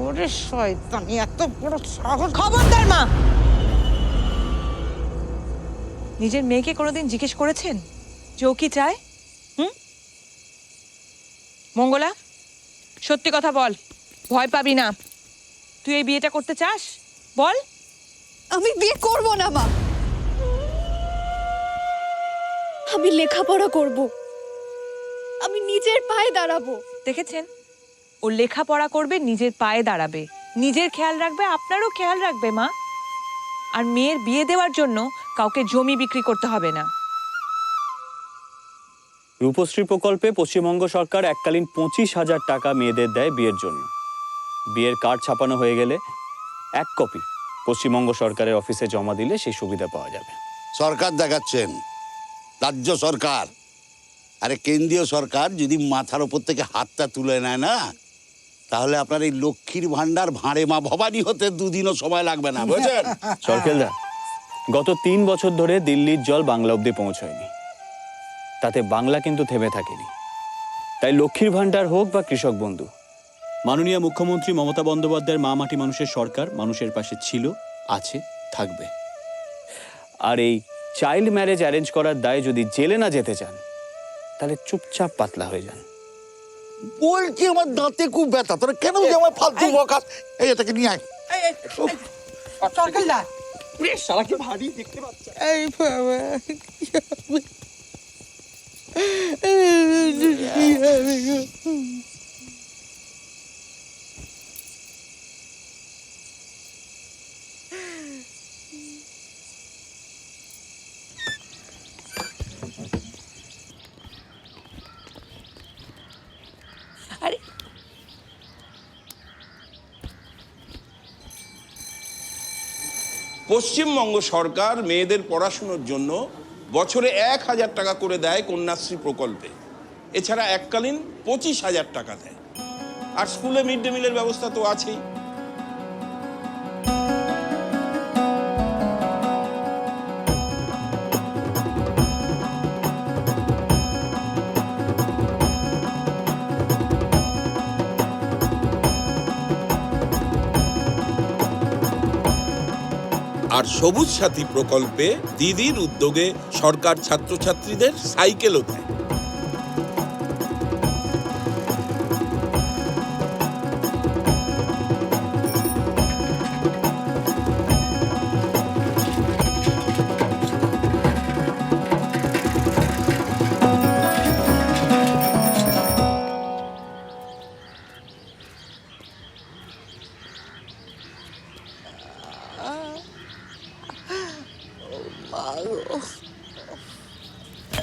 ওরে শয়তানি, এত বড় সাহস! খবরদার মা! নিজের মেয়েকে কোনোদিন জিজ্ঞেস করেছেন যে ও কি চায়? মঙ্গলা, সত্যি কথা বল, ভয় পাবি না। তুই এই বিয়েটা করতে চাস? বল। আমি বিয়ে করব না মা, আমি লেখাপড়া করব, আমি নিজের পায়ে দাঁড়াবো। দেখেছেন, ও লেখাপড়া করবে, নিজের পায়ে দাঁড়াবে, নিজের খেয়াল রাখবে, আপনারও খেয়াল রাখবে মা। আর মেয়ের বিয়ে দেওয়ার জন্য কাউকে জমি বিক্রি করতে হবে না। রূপশ্রী প্রকল্পে পশ্চিমবঙ্গ সরকার এককালীন 25,000 টাকা মেয়েদের দেয় বিয়ের জন্য। বিয়ের কার্ড ছাপানো হয়ে গেলে 1 কপি পশ্চিমবঙ্গ সরকারের অফিসে জমা দিলে সেই সুবিধা পাওয়া যাবে। সরকার দেখাচ্ছেন, রাজ্য সরকার। আরে কেন্দ্রীয় সরকার যদি মাথার ওপর থেকে হাতটা তুলে নেয় না, তাহলে আপনার এই লক্ষ্মীর ভান্ডার ভাঁড়ে মা ভবানী হতে 2 দিনও সময় লাগবে না, বুঝছেন? সরকেলদা, গত 3 বছর ধরে দিল্লির জল বাংলা অবধি পৌঁছয়নি, তাতে বাংলা কিন্তু থেমে থাকেনি। তাই লক্ষ্মীর ভান্ডার হোক বা কৃষক বন্ধু, মাননীয় মুখ্যমন্ত্রী মমতা বন্দ্যোপাধ্যায়ের মা মাটি মানুষের সরকার মানুষের পাশে ছিল, আছে, থাকবে। আর এই চাইল্ড ম্যারেজ অ্যারেঞ্জ করার দায়ে যদি জেলে না যেতে চান, তাহলে চুপচাপ পাতলা হয়ে যান। বলছি আমার দাঁতে খুব ব্যথা, তোরা কেন যে আমার ফালতু বকাস? এই এটাকে নিয়ে আয়। সরকারদা, শালাকে ভারী দেখতে পাচ্ছ। এই বাবা, পশ্চিমবঙ্গ সরকার মেয়েদের পড়াশুনোর জন্য বছরে 1,000 টাকা করে দেয় কন্যাশ্রী প্রকল্পে। এছাড়া এককালীন 25,000 টাকা দেয়। আর স্কুলে মিড ডে মিলের ব্যবস্থা তো আছেই। আর সবুজ সাথী প্রকল্পে দিদির উদ্যোগে সরকার ছাত্রছাত্রীদের সাইকেলও দেয়।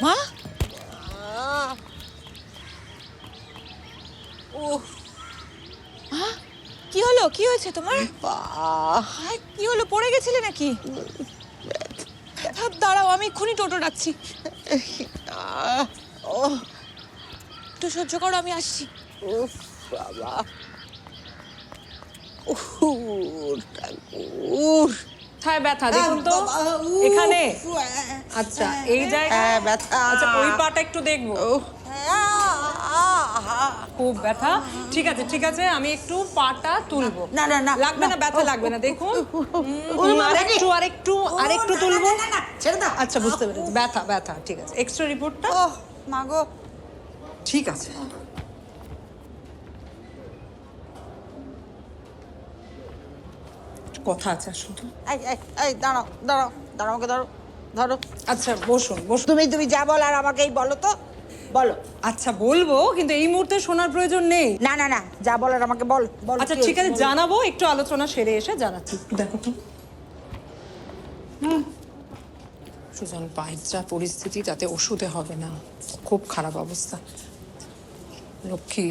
মা ও মা, কি হলো? কি হয়েছে তোমার? কি হলো, পড়ে গেছিলে নাকি? দাঁড়াও, আমি এক্ষুনি টোটো ডাকছি। একটু সহ্য করো, আমি আসছি। বাবা কোথায় ব্যথা দেখুন তো, এখানে? আচ্ছা, এই জায়গায় ব্যথা। আচ্ছা, ওই পাটা একটু দেখবো। খুব ব্যথা। ঠিক আছে ঠিক আছে, আমি একটু পাটা তুলবো। না না না, লাগবে না, ব্যথা লাগবে না, দেখুন। আরেকটু আরেকটু আরেকটু তুলবো। আচ্ছা, বুঝতে পেরেছি, ব্যথা ব্যথা। ঠিক আছে, এক্সট্রা রিপোর্টটা। মা গো, ঠিক আছে। কথা আছে শুধু। এই দাঁড়াও দাঁড়াও দাঁড়াও, আমাকে ধরো ধরো। আচ্ছা, বসুন বসুন। তুমি যা বল আর আমাকেই বলো তো, বলো। আচ্ছা, বলবো, কিন্তু এই মুহূর্তে শোনার প্রয়োজন নেই। না না না, যা বলার আমাকে বল বল। আচ্ছা, ঠিক আছে, জানাবো, একটু আলোচনা সেরে এসে জানাচ্ছি। দেখো তো সুজন, পায়ের যা পরিস্থিতি তাতে ওষুধে হবে না, খুব খারাপ অবস্থা। লক্ষ্মী,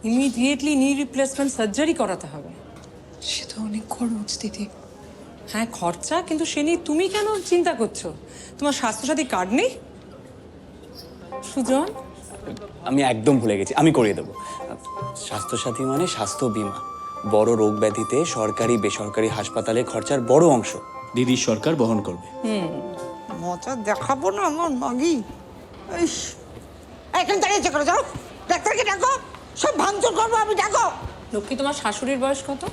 ইমিডিয়েটলি নি রিপ্লেসমেন্ট সার্জারি করাতে হবে। সে তো অনেক খরচ দিদি। হ্যাঁ, খরচা, কিন্তু সে নিয়ে তুমি কেন চিন্তা করছো? তোমার স্বাস্থ্যসাথী কার্ড নেই? সুজন, আমি একদম ভুলে গেছি, আমি করিয়ে দেবো। স্বাস্থ্যসাথী মানে স্বাস্থ্য বীমা। বড় রোগ ব্যাধিতে সরকারি বেসরকারি হাসপাতালে খরচার বড় অংশ দিদির সরকার বহন করবে। মজা দেখাবো না আমার মাগি। এখানে দাঁড়িয়েছে করে যাও, ডাক্তারকে ডাকো, সব ভাঙচুর করবো আমি, ডাকো। লক্ষ্মী, তোমার শাশুড়ির বয়স কত?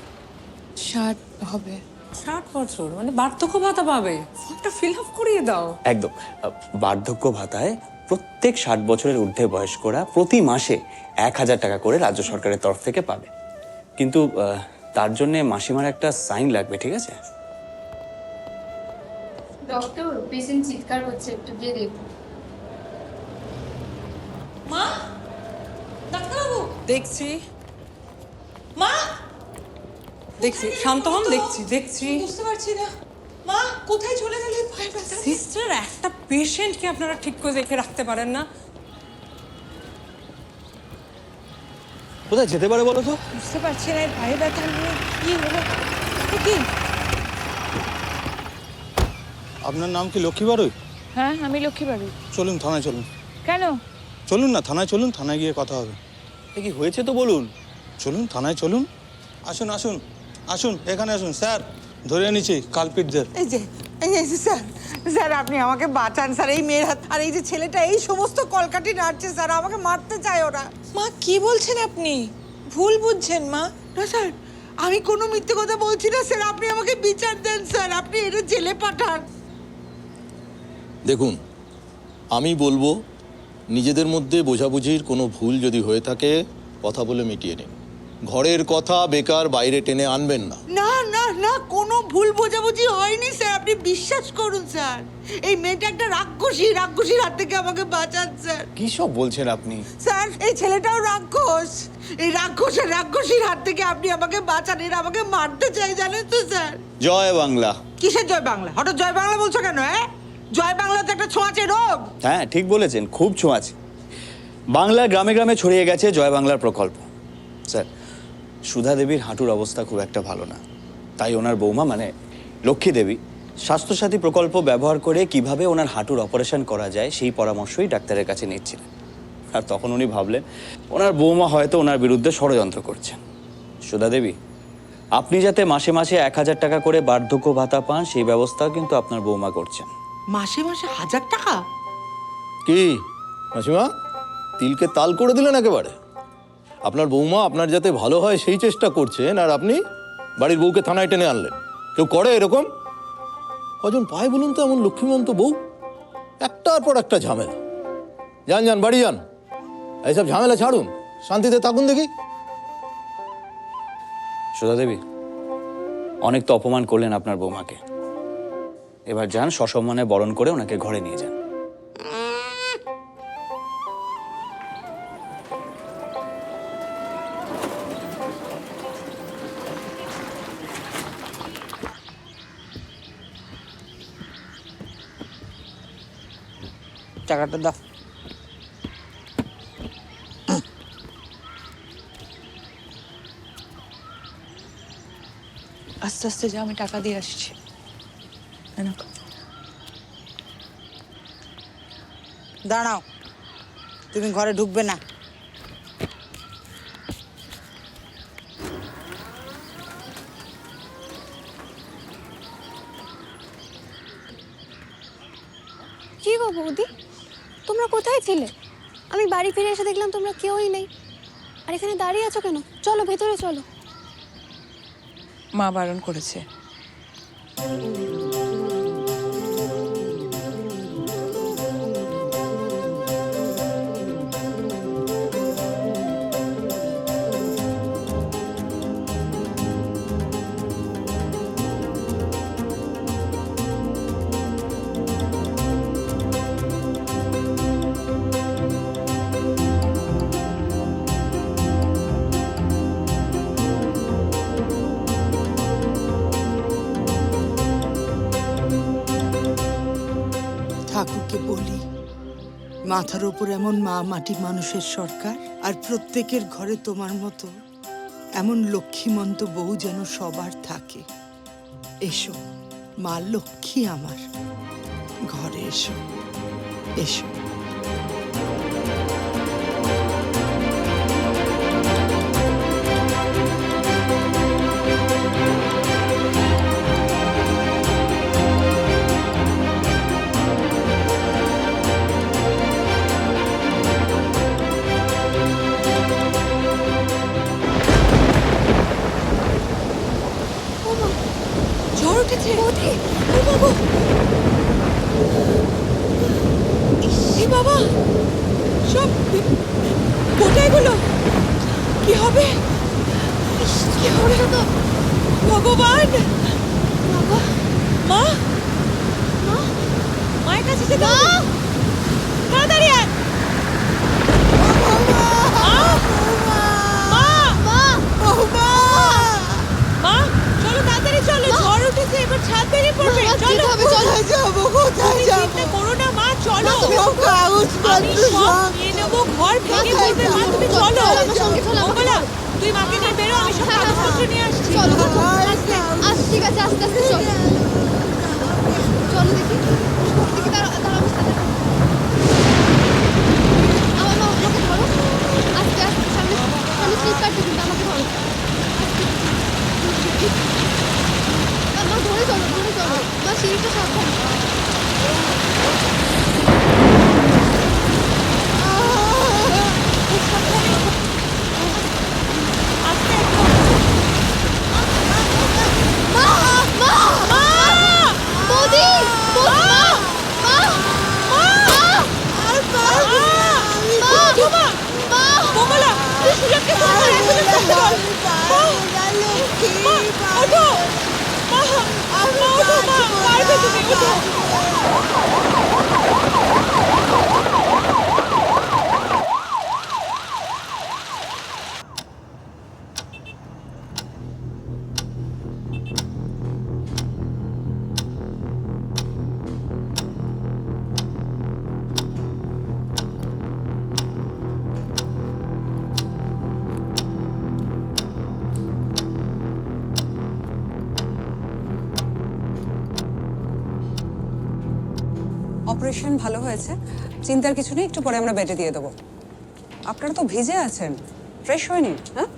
60 হবে। 60 বছর, মানে বার্ধক্য ভাতা পাবে। ফর্মটা ফিল আপ করিয়ে দাও। একদম। বার্ধক্য ভাতায় প্রত্যেক 60 বছরের ঊর্ধ্বে বয়স্করা প্রতি মাসে 1,000 টাকা করে রাজ্য সরকারের তরফ থেকে পাবে। কিন্তু তার জন্য মাসিমার একটা সাইন লাগবে, ঠিক আছে? ডক্টর, পেশেন্ট চিৎকার করছে, একটু গিয়ে দেখুন। মা, ডাক্তারবাবু। দেখছি মা, দেখছি, শান্ত হন, দেখছি দেখছি। বুঝতে পারছি না। মা, কোথায় চলে গেলে? পায়ে ব্যথা। সিস্টার, একটা পেশেন্টকে আপনারা ঠিক করে দেখে রাখতে পারেন না? কোথায় যেতে পারে বলো তো? বুঝতে পারছি না, পায়ে ব্যথা নিয়ে কি হলো কি? আপনার নাম কি লক্ষ্মী বাড়ুই? হ্যাঁ, আমি লক্ষ্মী বাড়ি। চলুন থানায় চলুন। কেন? চলুন না, থানায় চলুন, থানায় গিয়ে কথা হবে। কি হয়েছে তো বলুন। চলুন থানায় চলুন। আসুন আসুন আসুন, এখানে আসুন স্যার, ধরে নিচ্ছি কালপিটদের। এই যে স্যার, স্যার আপনি আমাকে বাঁচান স্যার, এই মেয়ের হাত আর এই যে ছেলেটা এই সমস্ত কলকাঠি নাড়ছে স্যার, আমাকে মারতে চায় ওরা। মা, কি বলছেন আপনি? ভুল বুঝছেন মা। না স্যার, আমি কোনো মিথ্যে কথা বলছি না স্যার, আপনি আমাকে বিচার দেন স্যার, আপনি এটা জেলে পাঠান। দেখুন, আমি বলবো নিজেদের মধ্যে বোঝাবুঝির কোনো ভুল যদি হয়ে থাকে কথা বলে মিটিয়ে নিন। ঘরের কথা বেকার বাইরে টেনে আনবেন না। না না না, কোনো ভুল বোঝাবুঝি হয়নি স্যার, আপনি বিশ্বাস করুন স্যার। এই মেয়েটা একটা রাক্ষসীর হাত থেকে আমাকে বাঁচান স্যার। কি সব বলছেন আপনি? স্যার, এই ছেলেটাও রাক্ষস, এই রাক্ষসীর হাত থেকে আপনি আমাকে বাঁচান, এরা আমাকে মারতে চাই জানেন তো স্যার। জয় বাংলা। কিসের জয় বাংলা? হঠাৎ জয় বাংলা বলছো কেন? জয় বাংলা তো একটা ছোঁয়াচে রোগ। হ্যাঁ, ঠিক বলেছেন, খুব ছোঁয়াচে। বাংলার গ্রামে গ্রামে ছড়িয়ে গেছে জয় বাংলার প্রকল্প। স্যার, সুধা দেবীর হাঁটুর অবস্থা খুব একটা ভালো না, তাই ওনার বৌমা মানে লক্ষ্মী দেবী স্বাস্থ্যসাথী প্রকল্প ব্যবহার করে কিভাবে ওনার হাঁটুর অপারেশন করা যায় সেই পরামর্শই ডাক্তারের কাছে নিচ্ছিলেন। আর তখন উনি ভাবলেন ওনার বৌমা হয়তো ওনার বিরুদ্ধে ষড়যন্ত্র করছেন। সুধা দেবী, আপনি যাতে মাসে মাসে 1000 টাকা করে বার্ধক্য ভাতা পান সেই ব্যবস্থাও কিন্তু আপনার বৌমা করছেন। মাসে মাসে 1000 টাকা? কি মাসিমা, তিলকে তাল করে দিলেন একেবারে। আপনার বৌমা আপনার যাতে ভালো হয় সেই চেষ্টা করছেন, আর আপনি বাড়ির বউকে থানায় টেনে আনলেন। কেউ করে এরকম? কজন পায় বলুন তো এমন লক্ষ্মীমন্ত বউ? একটার পর একটা ঝামেলা। যান যান, বাড়ি যান, এইসব ঝামেলা ছাড়ুন, শান্তিতে থাকুন দেখি। সুধা দেবী, অনেক তো অপমান করলেন আপনার বৌমাকে, এবার যান সসম্মানে বরণ করে ওনাকে ঘরে নিয়ে যান। টাকাটা দাও। আস্তে আস্তে যা, আমি টাকা দিয়ে আসছি। দাঁড়াও, তুমি ঘরে ঢুকবে না। কি গো বৌদি, তোমরা কোথায় ছিলে? আমি বাড়ি ফিরে এসে দেখলাম তোমরা কেউই নেই। আর এখানে দাঁড়িয়ে আছো কেন? চলো ভেতরে চলো। মা বারণ করেছে। ঠাকুরকে বলি, মাথার ওপর এমন মা মাটি মানুষের সরকার, আর প্রত্যেকের ঘরে তোমার মতো এমন লক্ষ্মীমন্ত বউ যেন সবার থাকে। এসো মা লক্ষ্মী আমার, ঘরে এসো, এসো। ঝড় উঠেছে। এই বাবা, সব কোথায় গুলো? কি হবে? কি হবে তো? ভগবান! বাবা, মা, মা, মায়ের কাছে যেতে হবে। তাড়াতাড়ি আয়। মা, চলো তাড়াতাড়ি চলো, ঝড় উঠেছে, এবার ছাদ বেরিয়ে পড়বে। চলো, কোথায় যাবো? কোথায় যাবো? চিন্তা করো না মা, চলো। আমি সব নিয়ে নেবো, ঘর ভেঙে পড়বে মা, তুমি চলো। মঙ্গলা, তুই মাকে নিয়ে বেরো, আমি সব কাগজপত্র নিয়ে আসছি। চলো আচ্ছা ঠিক আছে, আস্তে আস্তে চলো। চলো দেখি দেখি, দাঁড়াও আমার মা, আমাকে ধরো আস্তে আস্তে, সামনে সামনে স্লিপ কাটবে কিন্তু, আমাকে ধরো মা, ধরে চলো মা, সিঁড়িটা সাবধান। অপারেশন ভালো হয়েছে, চিন্তার কিছু নেই, একটু পরে আমরা বেডে দিয়ে দেবো। আপনারা তো ভিজে আছেন, ফ্রেশ হয়ে নিন। হ্যাঁ,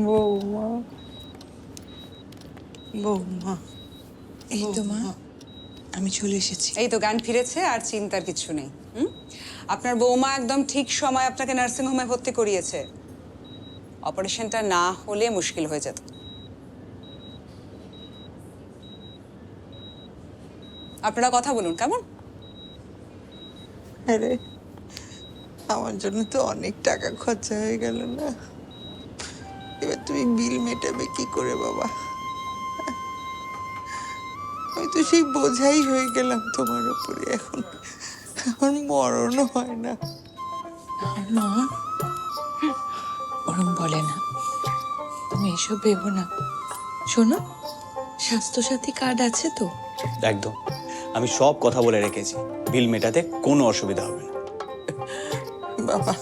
বৌমা, বৌমা, এই তো মা, আমি চলে এসেছি। এই তো জ্ঞান ফিরেছে, আর চিন্তার কিছু নেই। আপনার বৌমা একদম ঠিক সময় আপনাকে নার্সিংহোমে ভর্তি করিয়েছে। অপারেশনটা না হলে মুশকিল হয়ে যেত। আপনারা কথা বলুন, কেমন? আরে আমার জন্য তো অনেক টাকা খরচা হয়ে গেল না, এবার তুমি বিল মেটাবে কি করে বাবা? আমি তো সেই বোঝাই হয়ে গেলাম তোমার উপরে, এখন আমার মরণও হয় না। মা, ওরম বলে না, তুমি এসব ভেবো না। শোনো, স্বাস্থ্যসাথী কার্ড আছে তো? একদম, আমি সব কথা বলে রেখেছি, বিল মেটাতে কোনো অসুবিধা হবে না। বাবা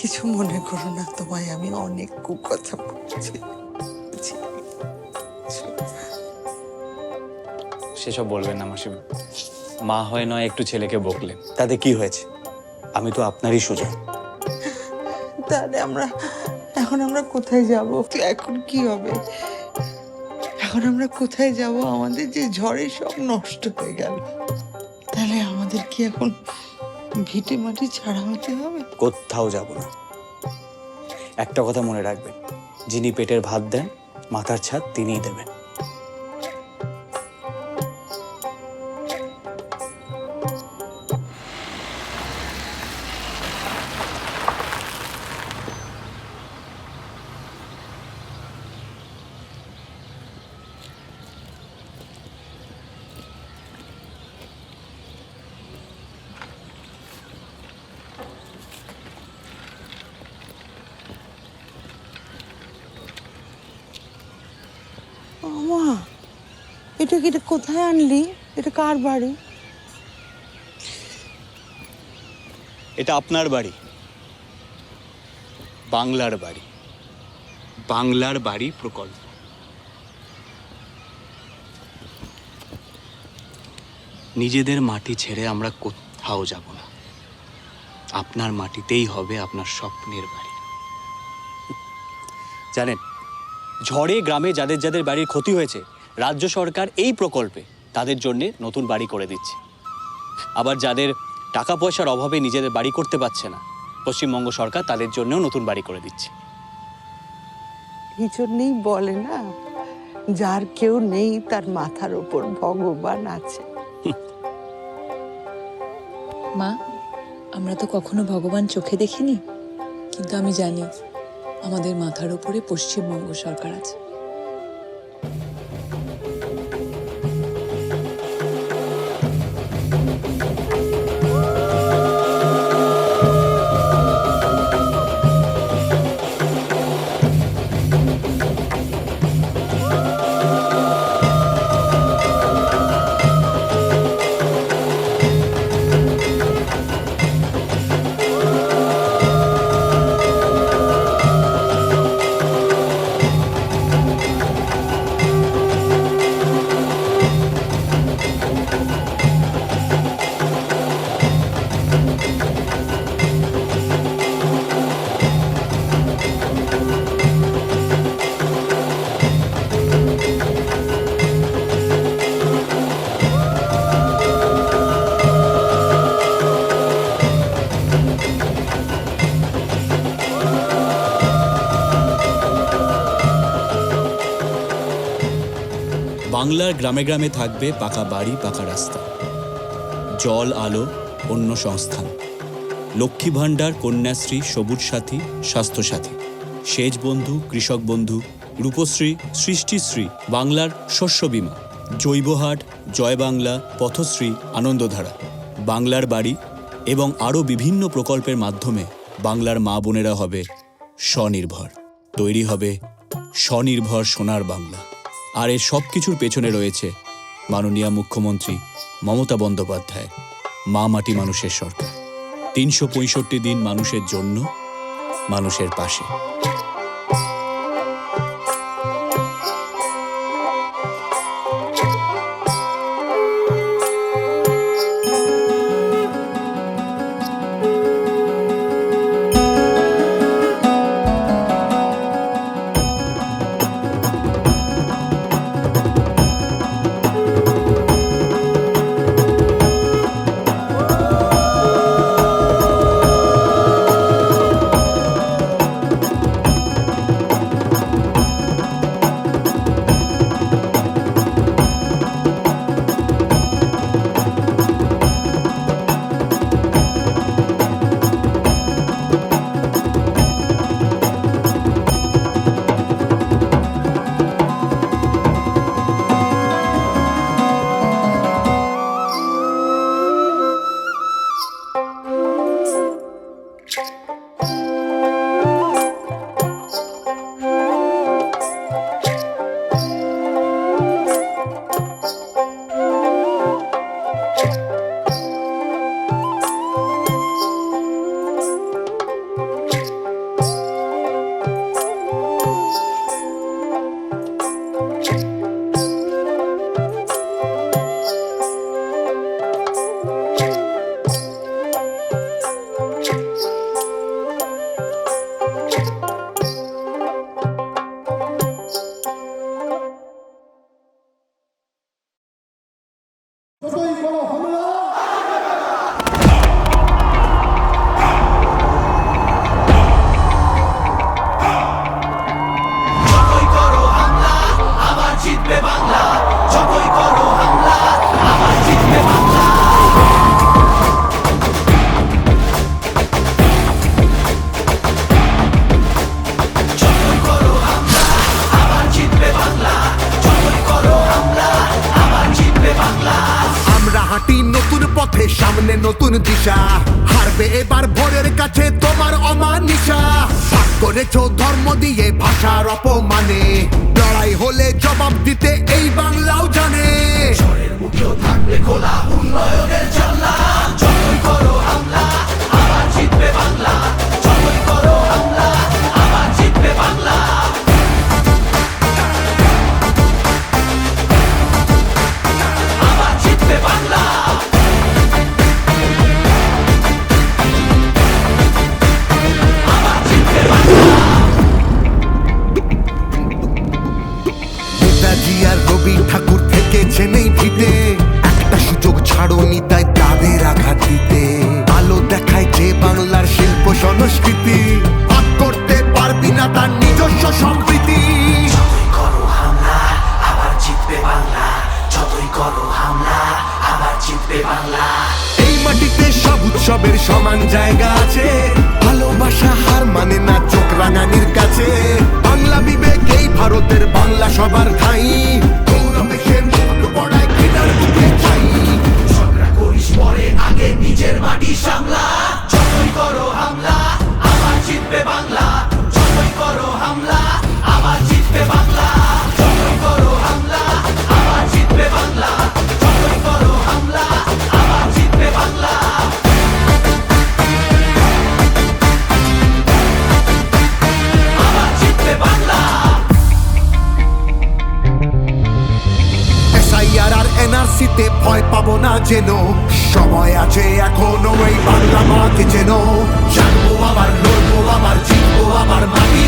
কিছু মনে করো না, তোমায় আমি অনেক কুকথা বলছি। সেসব বলবেন না মাসিমা। মা হয় নয় একটু ছেলেকে বকলেন। তাতে কি হয়েছে? আমি তো আপনারই সুজন। তাহলে এখন আমরা কোথায় যাব? এখন কি হবে? এখন আমরা কোথায় যাব? আমাদের যে ঝড়ে সব নষ্ট হয়ে গেল, তাহলে আমাদের কি এখন ভিটে মাটি ছাড়া হতে হবে? কোথাও যাব না। একটা কথা মনে রাখবেন, যিনি পেটের ভাত দেন, মাথার ছাদ তিনিই দেবেন। মা, এটা কোথায় আনলি? এটা কার বাড়ি? এটা আপনার বাড়ি, বাংলার বাড়ি, বাংলার বাড়ি প্রকল্প। নিজেদের মাটি ছেড়ে আমরা কোথাও যাব না, আপনার মাটিতেই হবে আপনার স্বপ্নের বাড়ি। জানেন, ঝড়ে গ্রামে যাদের যাদের বাড়ির ক্ষতি হয়েছে, রাজ্য সরকার এই প্রকল্পে তাদের জন্য নতুন বাড়ি করে দিচ্ছে। আবার যাদের টাকা পয়সার অভাবে নিজেদের বাড়ি করতে পারছে না, পশ্চিমবঙ্গ সরকার তাদের জন্যও নতুন বাড়ি করে দিচ্ছে। এই জন্যই বলে না, যার কেউ নেই তার মাথার ওপর ভগবান আছে। মা, আমরা তো কখনো ভগবান চোখে দেখিনি, কিন্তু আমি জানি আমাদের মাথার উপরে পশ্চিমবঙ্গ সরকার আছে। বাংলার গ্রামে গ্রামে থাকবে পাকা বাড়ি, পাকা রাস্তা, জল, আলো, অন্য সংস্থান, লক্ষ্মী ভাণ্ডার, কন্যাশ্রী, সবুজ সাথী, স্বাস্থ্যসাথী, সেচ বন্ধু, কৃষক বন্ধু, রূপশ্রী, সৃষ্টিশ্রী, বাংলার শস্য বীমা, জৈবহাট, জয় বাংলা, পথশ্রী, আনন্দধারা, বাংলার বাড়ি এবং আরও বিভিন্ন প্রকল্পের মাধ্যমে বাংলার মা বোনেরা হবে স্বনির্ভর। তৈরি হবে স্বনির্ভর সোনার বাংলা। আর এর সব কিছুর পেছনে রয়েছে মাননীয় মুখ্যমন্ত্রী মমতা বন্দ্যোপাধ্যায় মা মাটি মানুষের সরকার। 365 দিন মানুষের জন্য, মানুষের পাশে। সামনে নতুন দিশা, হারবে এবার ভোরের কাছে তোমার অমানিসা। ভাগ করেছ ধর্ম দিয়ে ভাষার অপমানে, লড়াই হলে জবাব দিতে এই বাংলাও জানে। মুখেও থাকবে খোলা উন্নয়নের জানলা, যতই করো হামলা আবার জিতবে বাংলা, যতই করো হামলা আবার জিতবে বাংলা। আবার জিতবে বাংলা। নেতাজি আর রবি ঠাকুর থেকেছেন এই ভিতে, একটা সুযোগ ছাড়োনি তাই তাদের আঘাত দিতে। আলো দেখায় যে বাংলার শিল্প সংস্কৃতি, ভাগ করতে পারবি না তার নিজস্ব সম্প্রীতি। যতই করো হামলা আবার জিতবে বাংলা, যতই করো হামলা আবার জিতবে বাংলা। এই মাটিতে সব উৎসবের সমান জায়গা আছে, ভালোবাসা হার মানে না চোখ রাঙানির কাছে। বাংলা বিবেক এই ভারতের বাংলা সবার ঠাই, গৌরবে সে মুখ পড়ায় ঘৃণার বুকে ছাই। ঝগড়া করিস পরে আগে নিজের মাটি সামলা, যতই করো হামলা আবার জিতবে বাংলা, যতই করো হামলা আবার জিতবে বাংলা, যতই করো হামলা আবার জিতবে বাংলা, যতই করো হামলা আবার জিতবে বাংলা। আবার জিতবে বাংলা। এসআইআর আর এনআরসিতে ভয় পাবো না যেন, সময় আছে এখনো এই বাংলা মাকে যেন। জানবো আবার লড়বো আবার জিতবো আবার মাটি।